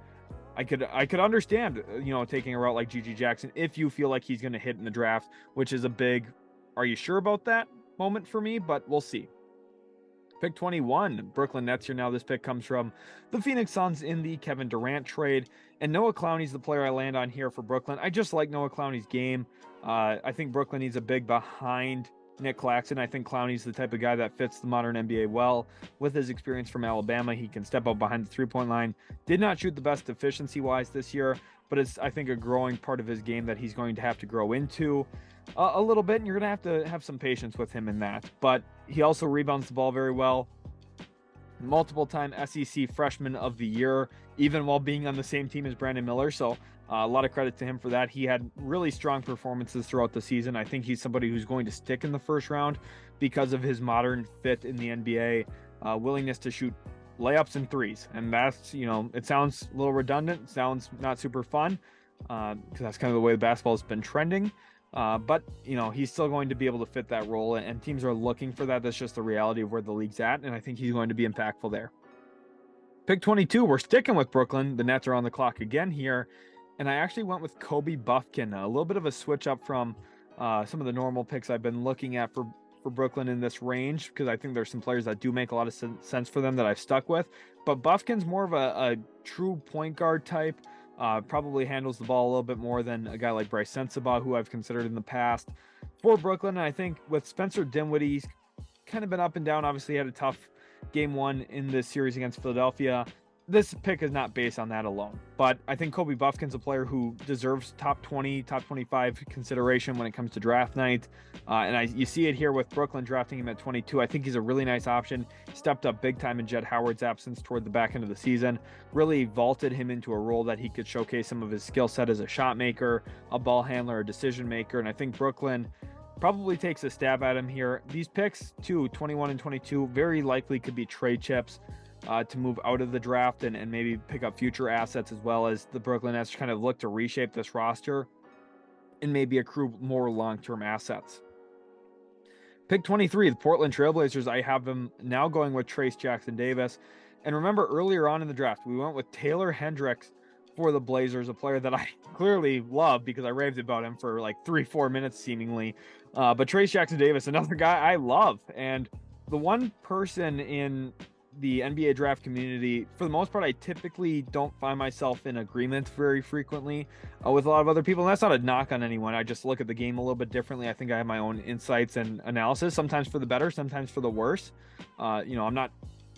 I could understand, you know, taking a route like G.G. Jackson if you feel like he's going to hit in the draft, which is a big, are you sure about that moment for me? But we'll see. Pick 21, Brooklyn Nets here now. This pick comes from the Phoenix Suns in the Kevin Durant trade. And Noah Clowney's the player I land on here for Brooklyn. I just like Noah Clowney's game. I think Brooklyn needs a big behind Nick Claxton. I think Clowney's the type of guy that fits the modern NBA well. With his experience from Alabama, he can step up behind the three-point line. Did not shoot the best efficiency-wise this year, but it's, I think, a growing part of his game that he's going to have to grow into a little bit, and you're going to have some patience with him in that. But he also rebounds the ball very well. Multiple-time SEC Freshman of the Year, even while being on the same team as Brandon Miller. So a lot of credit to him for that. He had really strong performances throughout the season. I think he's somebody who's going to stick in the first round. because of his modern fit in the NBA, willingness to shoot layups and threes. And that's, it sounds a little redundant, sounds not super fun, because that's kind of the way the basketball has been trending. But he's still going to be able to fit that role, and teams are looking for that. That's just the reality of where the league's at, and I think he's going to be impactful there. Pick 22, we're sticking with Brooklyn. The Nets are on the clock again here, and I actually went with Kobe Bufkin, a little bit of a switch up from some of the normal picks I've been looking at for Brooklyn in this range, because I think there's some players that do make a lot of sense for them that I've stuck with. But Bufkin's more of a true point guard type, probably handles the ball a little bit more than a guy like Bryce Sensabaugh, who I've considered in the past for Brooklyn. And I think with Spencer Dinwiddie, he's kind of been up and down. Obviously, he had a tough game one in this series against Philadelphia. This pick is not based on that alone, but I think Kobe Bufkin's a player who deserves top 20, top 25 consideration when it comes to draft night. And you see it here with Brooklyn drafting him at 22. I think he's a really nice option. Stepped up big time in Jett Howard's absence toward the back end of the season, really vaulted him into a role that he could showcase some of his skill set as a shot maker, a ball handler, a decision maker. And I think Brooklyn probably takes a stab at him here. These picks, too, 21 and 22, very likely could be trade chips to move out of the draft and maybe pick up future assets, as well as the Brooklyn Nets kind of look to reshape this roster and maybe accrue more long-term assets. Pick 23, the Portland Trailblazers. I have them now going with Trayce Jackson-Davis. And remember, earlier on in the draft, we went with Taylor Hendricks for the Blazers, a player that I clearly love because I raved about him for like 3-4 minutes seemingly. But Trayce Jackson-Davis, another guy I love. And the one person in the NBA draft community, for the most part, I typically don't find myself in agreement very frequently with a lot of other people. And that's not a knock on anyone. I just look at the game a little bit differently. I think I have my own insights and analysis, sometimes for the better, sometimes for the worse. I'm not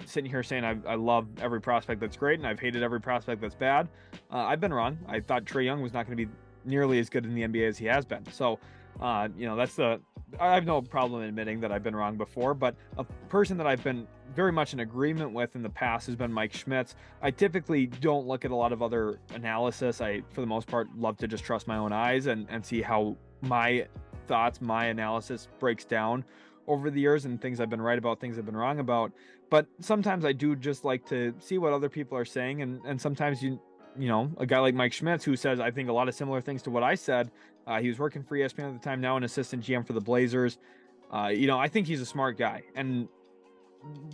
sitting here saying I love every prospect that's great and I've hated every prospect that's bad. I've been wrong. I thought Trae Young was not going to be nearly as good in the NBA as he has been. So, I have no problem admitting that I've been wrong before, but a person that I've been very much in agreement with in the past has been Mike Schmitz. I typically don't look at a lot of other analysis. I, for the most part, love to just trust my own eyes and see how my thoughts, my analysis breaks down over the years, and things I've been right about, things I've been wrong about. But sometimes I do just like to see what other people are saying, and sometimes a guy like Mike Schmitz, who says, I think, a lot of similar things to what I said. He was working for ESPN at the time, now an assistant GM for the Blazers. I think he's a smart guy. And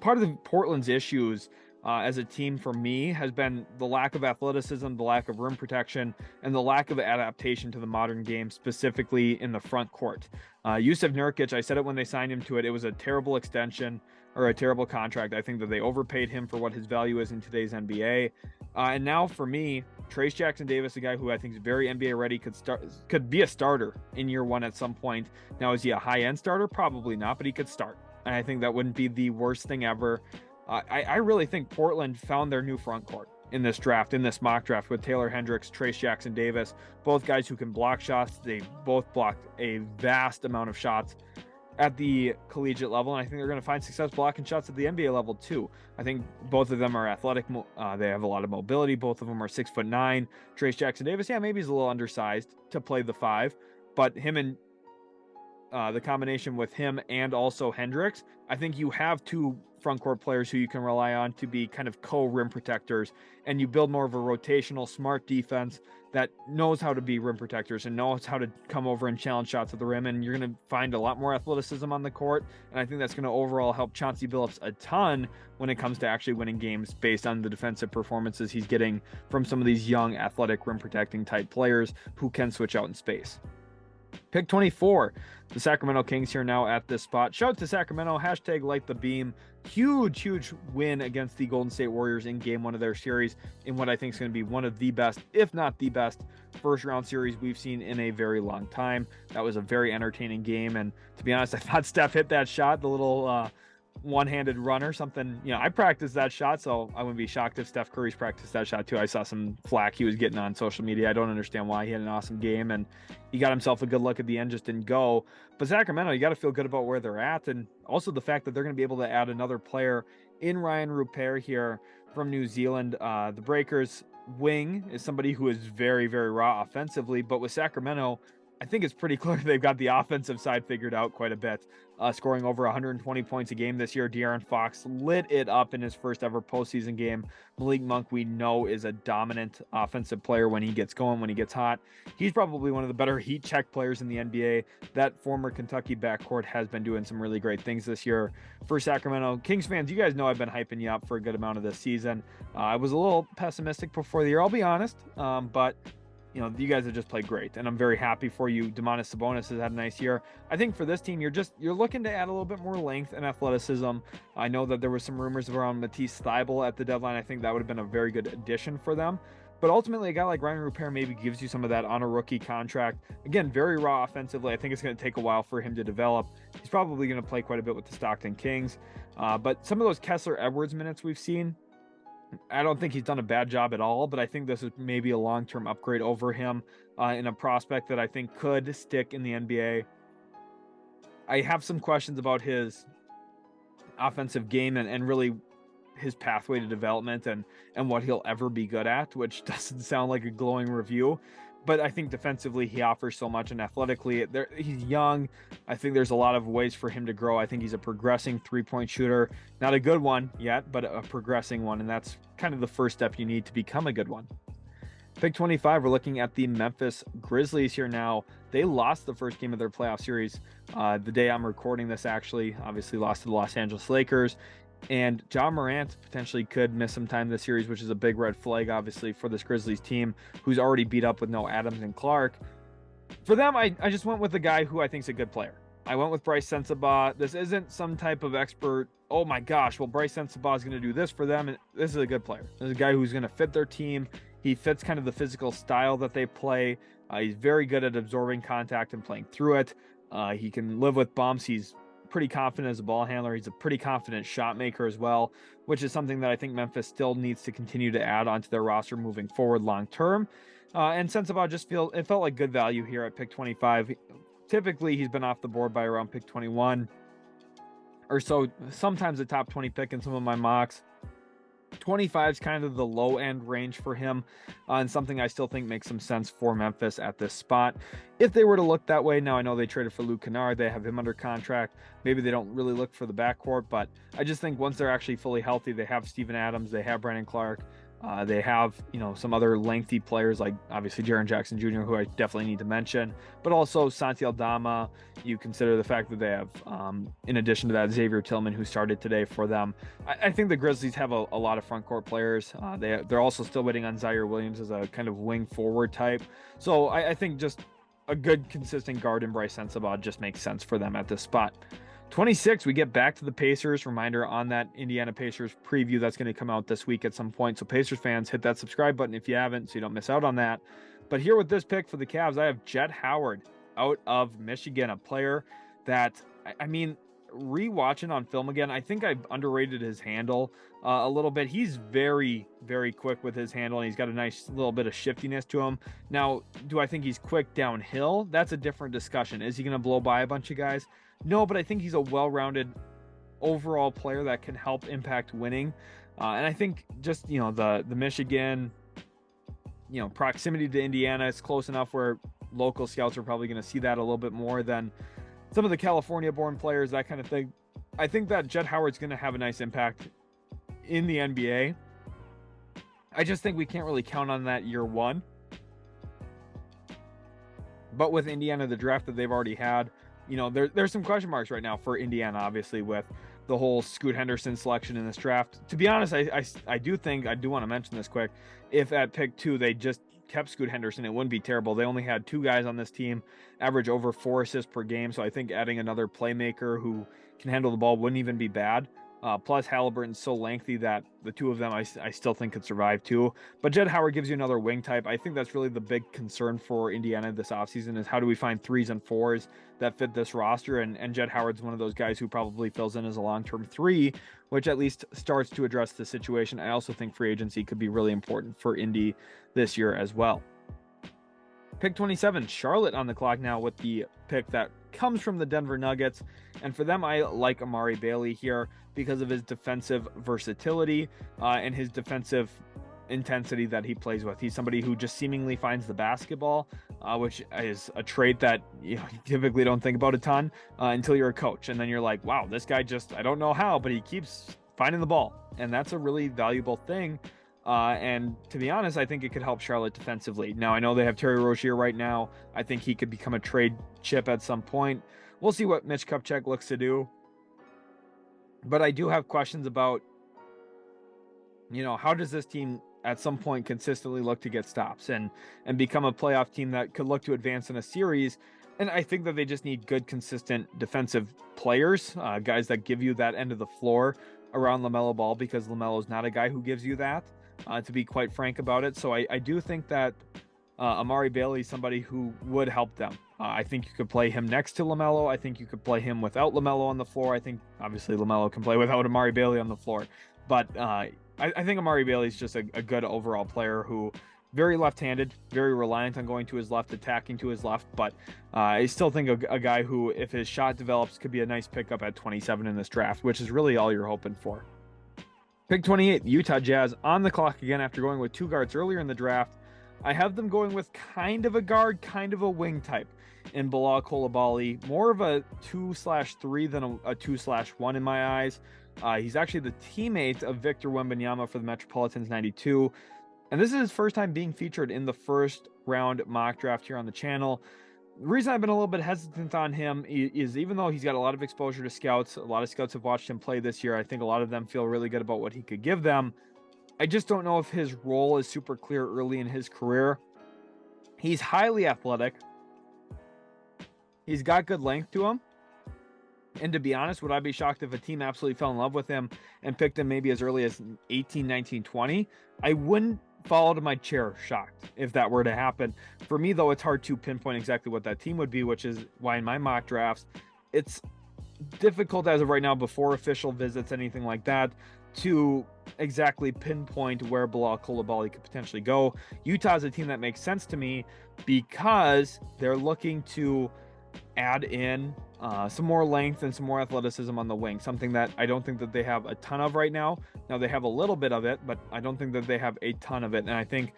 part of the Portland's issues as a team for me has been the lack of athleticism, the lack of rim protection, and the lack of adaptation to the modern game, specifically in the front court. Jusuf Nurkic, I said it when they signed him to it, it was a terrible extension or a terrible contract. I think that they overpaid him for what his value is in today's NBA. And now for me, Trayce Jackson-Davis, a guy who I think is very NBA ready, could be a starter in year one at some point. Now, is he a high-end starter? Probably not, but he could start. And I think that wouldn't be the worst thing ever. I really think Portland found their new front court in this draft, in this mock draft, with Taylor Hendricks, Trayce Jackson-Davis, both guys who can block shots. They both blocked a vast amount of shots at the collegiate level, and I think they're going to find success blocking shots at the NBA level too. I think both of them are athletic. They have a lot of mobility. Both of them are 6'9". Trayce Jackson-Davis, maybe he's a little undersized to play the 5, but him and the combination with him and also Hendricks, I think you have two front court players who you can rely on to be kind of co-rim protectors, and you build more of a rotational, smart defense that knows how to be rim protectors and knows how to come over and challenge shots at the rim, and you're going to find a lot more athleticism on the court, and I think that's going to overall help Chauncey Billups a ton when it comes to actually winning games based on the defensive performances he's getting from some of these young, athletic, rim protecting type players who can switch out in space. Pick 24, the Sacramento Kings here now at this spot. Shout out to Sacramento, hashtag light the beam. Huge win against the Golden State Warriors in game one of their series in what I think is going to be one of the best, if not the best, first round series we've seen in a very long time. That was a very entertaining game, and to be honest, I thought Steph hit that shot, the little one-handed runner, something, I practiced that shot, so I wouldn't be shocked if Steph Curry's practiced that shot too. I saw some flack he was getting on social media. I don't understand why. He had an awesome game, and he got himself a good look at the end, just didn't go. But Sacramento, you got to feel good about where they're at, and also the fact that they're going to be able to add another player in Ryan Rupert here from New Zealand. The Breakers wing is somebody who is very, very raw offensively, but with Sacramento, I think it's pretty clear they've got the offensive side figured out quite a bit. Scoring over 120 points a game this year, De'Aaron Fox lit it up in his first ever postseason game. Malik Monk, we know, is a dominant offensive player when he gets going, when he gets hot. He's probably one of the better heat check players in the NBA. That former Kentucky backcourt has been doing some really great things this year for Sacramento. Kings fans, you guys know I've been hyping you up for a good amount of this season. I was a little pessimistic before the year, I'll be honest, but you know, you guys have just played great, and I'm very happy for you. Domantas Sabonis has had a nice year. I think for this team, you're looking to add a little bit more length and athleticism. I know that there was some rumors around Matisse Thybulle at the deadline. I think that would have been a very good addition for them. But ultimately, a guy like Ryan Rupert maybe gives you some of that on a rookie contract. Again, very raw offensively. I think it's going to take a while for him to develop. He's probably going to play quite a bit with the Stockton Kings. But some of those Kessler Edwards minutes we've seen, I don't think he's done a bad job at all, but I think this is maybe a long-term upgrade over him in a prospect that I think could stick in the NBA. I have some questions about his offensive game and really his pathway to development and what he'll ever be good at, which doesn't sound like a glowing review. But I think defensively he offers so much, and athletically he's young. I think there's a lot of ways for him to grow. I think he's a progressing three-point shooter, not a good one yet, but a progressing one, and that's kind of the first step you need to become a good one. Pick 25, we're looking at the Memphis Grizzlies here now. They lost the first game of their playoff series the day I'm recording this, actually. Obviously lost to the Los Angeles Lakers. And Ja Morant potentially could miss some time this series, which is a big red flag, obviously, for this Grizzlies team, who's already beat up with no Adams and Clark. For them, I just went with the guy who I think is a good player. I went with Bryce Sensabaugh. This isn't some type of expert, oh my gosh, well, Bryce Sensabaugh is going to do this for them. And this is a good player. This is a guy who's going to fit their team. He fits kind of the physical style that they play. He's very good at absorbing contact and playing through it. He can live with bumps. He's pretty confident as a ball handler. He's a pretty confident shot maker as well, which is something that I think Memphis still needs to continue to add onto their roster moving forward long term. And Sensabaugh just felt like good value here at pick 25. Typically, he's been off the board by around pick 21 or so, sometimes a top 20 pick in some of my mocks. 25 is kind of the low end range for him, and something I still think makes some sense for Memphis at this spot. If they were to look that way, now I know they traded for Luke Kennard, they have him under contract. Maybe they don't really look for the backcourt, but I just think once they're actually fully healthy, they have Steven Adams, they have Brandon Clark, they have, you know, some other lengthy players like obviously Jaren Jackson Jr., who I definitely need to mention, but also Santi Aldama. You consider the fact that they have, in addition to that, Xavier Tillman, who started today for them. I think the Grizzlies have a lot of front court players. They're also still waiting on Zaire Williams as a kind of wing forward type. So I think just a good consistent guard in Bryce Sensabaugh just makes sense for them at this spot. 26, we get back to the Pacers. Reminder on that Indiana Pacers preview that's going to come out this week at some point. So Pacers fans, hit that subscribe button if you haven't, so you don't miss out on that. But here with this pick for the Cavs, I have Jett Howard out of Michigan, a player that, I mean, rewatching on film again, I think I've underrated his handle a little bit. He's very, very quick with his handle, and he's got a nice little bit of shiftiness to him. Now, do I think he's quick downhill? That's a different discussion. Is he going to blow by a bunch of guys? No, but I think he's a well-rounded overall player that can help impact winning. And I think just, you know, the Michigan, you know, proximity to Indiana is close enough where local scouts are probably going to see that a little bit more than some of the California-born players, that kind of thing. I think that Jett Howard's going to have a nice impact in the NBA. I just think we can't really count on that year one. But with Indiana, the draft that they've already had, you know, there's some question marks right now for Indiana, obviously, with the whole Scoot Henderson selection in this draft. To be honest, I do want to mention this quick. If at pick 2 they just kept Scoot Henderson, it wouldn't be terrible. They only had 2 guys on this team average over 4 assists per game, so I think adding another playmaker who can handle the ball wouldn't even be bad. Plus Halliburton's so lengthy that the 2 of them I still think could survive too. But Jett Howard gives you another wing type. I think that's really the big concern for Indiana this offseason, is how do we find 3s and 4s that fit this roster? And Jett Howard's one of those guys who probably fills in as a long-term 3, which at least starts to address the situation. I also think free agency could be really important for Indy this year as well. Pick 27, Charlotte on the clock now with the pick that comes from the Denver Nuggets. And for them, I like Amari Bailey here because of his defensive versatility and his defensive intensity that he plays with. He's somebody who just seemingly finds the basketball, which is a trait that you typically don't think about a ton until you're a coach. And then you're like, wow, this guy I don't know how, but he keeps finding the ball. And that's a really valuable thing. And to be honest, I think it could help Charlotte defensively. Now, I know they have Terry Rozier right now. I think he could become a trade chip at some point. We'll see what Mitch Kupchak looks to do. But I do have questions about, how does this team at some point consistently look to get stops and become a playoff team that could look to advance in a series. And I think that they just need good, consistent defensive players, guys that give you that end of the floor around LaMelo Ball, because LaMelo is not a guy who gives you that, to be quite frank about it. So I do think that Amari Bailey is somebody who would help them. I think you could play him next to LaMelo. I think you could play him without LaMelo on the floor. I think obviously LaMelo can play without Amari Bailey on the floor, but I think Amari Bailey is just a good overall player who very left-handed, very reliant on going to his left, attacking to his left. But I still think a guy who, if his shot develops, could be a nice pickup at 27 in this draft, which is really all you're hoping for. Pick 28, Utah Jazz on the clock again after going with 2 guards earlier in the draft. I have them going with kind of a guard, kind of a wing type in Bilal Coulibaly, more of a 2/3 than a 2/1 in my eyes. He's actually the teammate of Victor Wembanyama for the Metropolitans 92. And this is his first time being featured in the first round mock draft here on the channel. The reason I've been a little bit hesitant on him is even though he's got a lot of exposure to scouts, a lot of scouts have watched him play this year. I think a lot of them feel really good about what he could give them. I just don't know if his role is super clear early in his career. He's highly athletic. He's got good length to him. And to be honest, would I be shocked if a team absolutely fell in love with him and picked him maybe as early as 18, 19, 20? I wouldn't fall out of my chair shocked if that were to happen. For me, though, it's hard to pinpoint exactly what that team would be, which is why in my mock drafts, it's difficult as of right now, before official visits, anything like that, to exactly pinpoint where Bilal Coulibaly could potentially go. Utah is a team that makes sense to me because they're looking to add in some more length and some more athleticism on the wing, something that I don't think that they have a ton of right now. Now they have a little bit of it, but I don't think that they have a ton of it. And I think,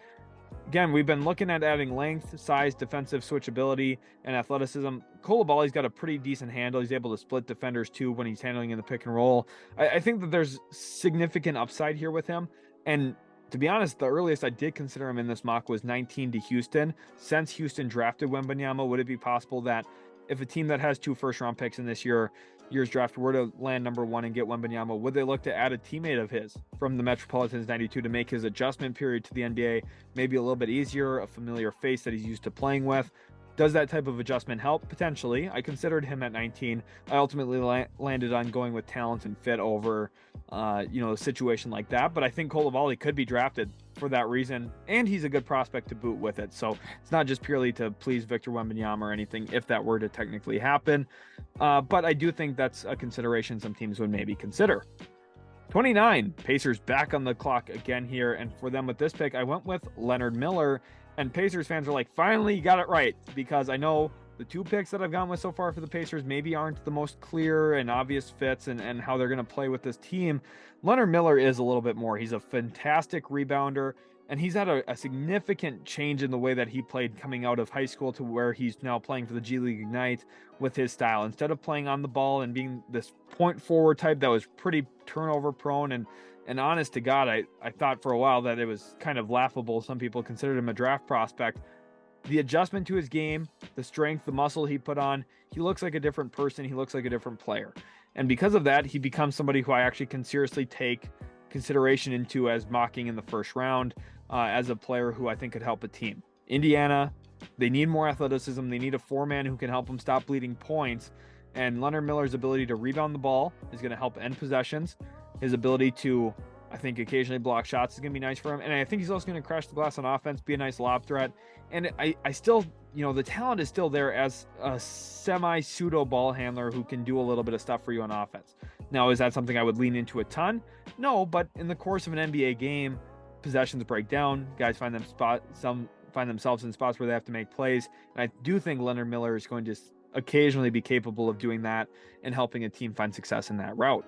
again, we've been looking at adding length, size, defensive switchability, and athleticism. Coulibaly's got a pretty decent handle. He's able to split defenders too when he's handling in the pick and roll. I think that there's significant upside here with him. And to be honest, the earliest I did consider him in this mock was 19 to Houston. Since Houston drafted Wembanyama, would it be possible that if a team that has 2 first-round picks in this year's draft were to land number 1 and get Wembanyama, would they look to add a teammate of his from the Metropolitans 92 to make his adjustment period to the NBA maybe a little bit easier, a familiar face that he's used to playing with? Does that type of adjustment help? Potentially. I considered him at 19. I ultimately landed on going with talent and fit over, a situation like that. But I think Coulibaly could be drafted for that reason, and he's a good prospect to boot with it. So it's not just purely to please Victor Wembanyama or anything, if that were to technically happen. But I do think that's a consideration some teams would maybe consider. 29, Pacers back on the clock again here. And for them with this pick, I went with Leonard Miller. And Pacers fans are like, finally, you got it right. Because I know the 2 picks that I've gone with so far for the Pacers maybe aren't the most clear and obvious fits and how they're going to play with this team. Leonard Miller is a little bit more. He's a fantastic rebounder, and he's had a significant change in the way that he played coming out of high school to where he's now playing for the G League Ignite with his style. Instead of playing on the ball and being this point forward type that was pretty turnover prone and honest to God, I thought for a while that it was kind of laughable. Some people considered him a draft prospect. The adjustment to his game, the strength, the muscle he put on, he looks like a different person. He looks like a different player. And because of that, he becomes somebody who I actually can seriously take consideration into as mocking in the first round as a player who I think could help a team. Indiana, they need more athleticism. They need a 4-man who can help them stop bleeding points. And Leonard Miller's ability to rebound the ball is going to help end possessions. His ability to, I think, occasionally block shots is going to be nice for him. And I think he's also going to crash the glass on offense, be a nice lob threat. And I still, the talent is still there as a semi-pseudo ball handler who can do a little bit of stuff for you on offense. Now, is that something I would lean into a ton? No, but in the course of an NBA game, possessions break down. Guys find themselves in spots where they have to make plays. And I do think Leonard Miller is going to occasionally be capable of doing that and helping a team find success in that route.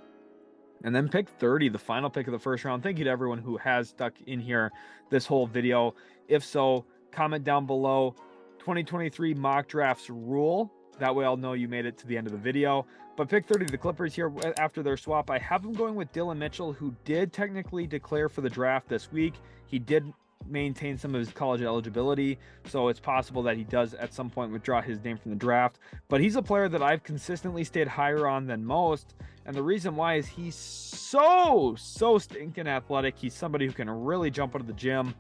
And then pick 30, the final pick of the first round. Thank you to everyone who has stuck in here this whole video. If so, comment down below 2023 mock drafts rule. That way I'll know you made it to the end of the video. But pick 30, the Clippers here after their swap. I have them going with Dillon Mitchell, who did technically declare for the draft this week. He did maintain some of his college eligibility, so it's possible that he does at some point withdraw his name from the draft. But he's a player that I've consistently stayed higher on than most, and the reason why is he's so stinking athletic. He's somebody who can really jump out of the gym.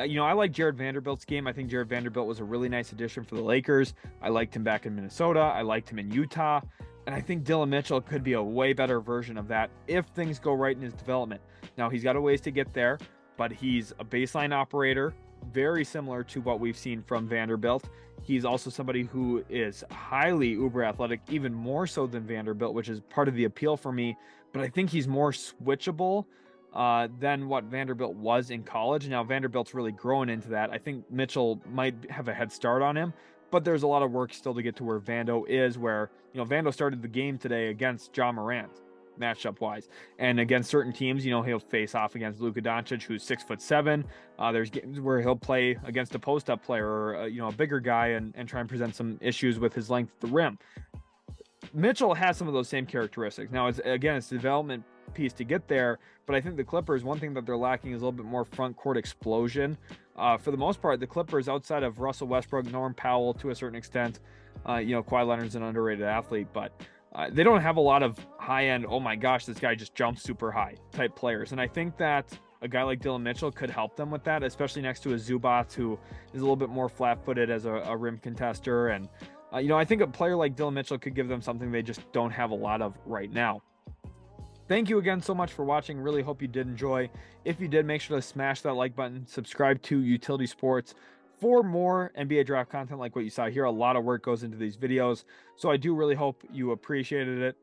You know, I like Jared Vanderbilt's game. I think Jared Vanderbilt was a really nice addition for the Lakers. I liked him back in Minnesota. I liked him in Utah. And I think Dillon Mitchell could be a way better version of that if things go right in his development. Now, he's got a ways to get there, but he's a baseline operator, very similar to what we've seen from Vanderbilt. He's also somebody who is highly uber athletic, even more so than Vanderbilt, which is part of the appeal for me. But I think he's more switchable than what Vanderbilt was in college. Now, Vanderbilt's really growing into that. I think Mitchell might have a head start on him, but there's a lot of work still to get to where Vando is, where, you know, Vando started the game today against Ja Morant, matchup wise, and against certain teams, you know, he'll face off against Luka Doncic, who's 6'7". There's games where he'll play against a post-up player or you know, a bigger guy and try and present some issues with his length at the rim. Mitchell has some of those same characteristics. Now, it's a development piece to get there, but I think the Clippers, one thing that they're lacking is a little bit more front court explosion. For the most part, the Clippers, outside of Russell Westbrook, Norm Powell to a certain extent, you know, Kawhi Leonard's an underrated athlete, but they don't have a lot of high-end, oh my gosh, this guy just jumps super high type players. And I think that a guy like Dillon Mitchell could help them with that, especially next to a Zubac, who is a little bit more flat-footed as a rim contester. And, you know, I think a player like Dillon Mitchell could give them something they just don't have a lot of right now. Thank you again so much for watching. Really hope you did enjoy. If you did, make sure to smash that like button. Subscribe to Utility Sports for more NBA draft content like what you saw here. A lot of work goes into these videos, so I do really hope you appreciated it.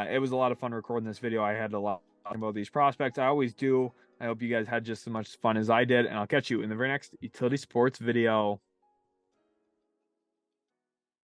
It was a lot of fun recording this video. I had a lot about these prospects. I always do. I hope you guys had just as much fun as I did, and I'll catch you in the very next Utility Sports video.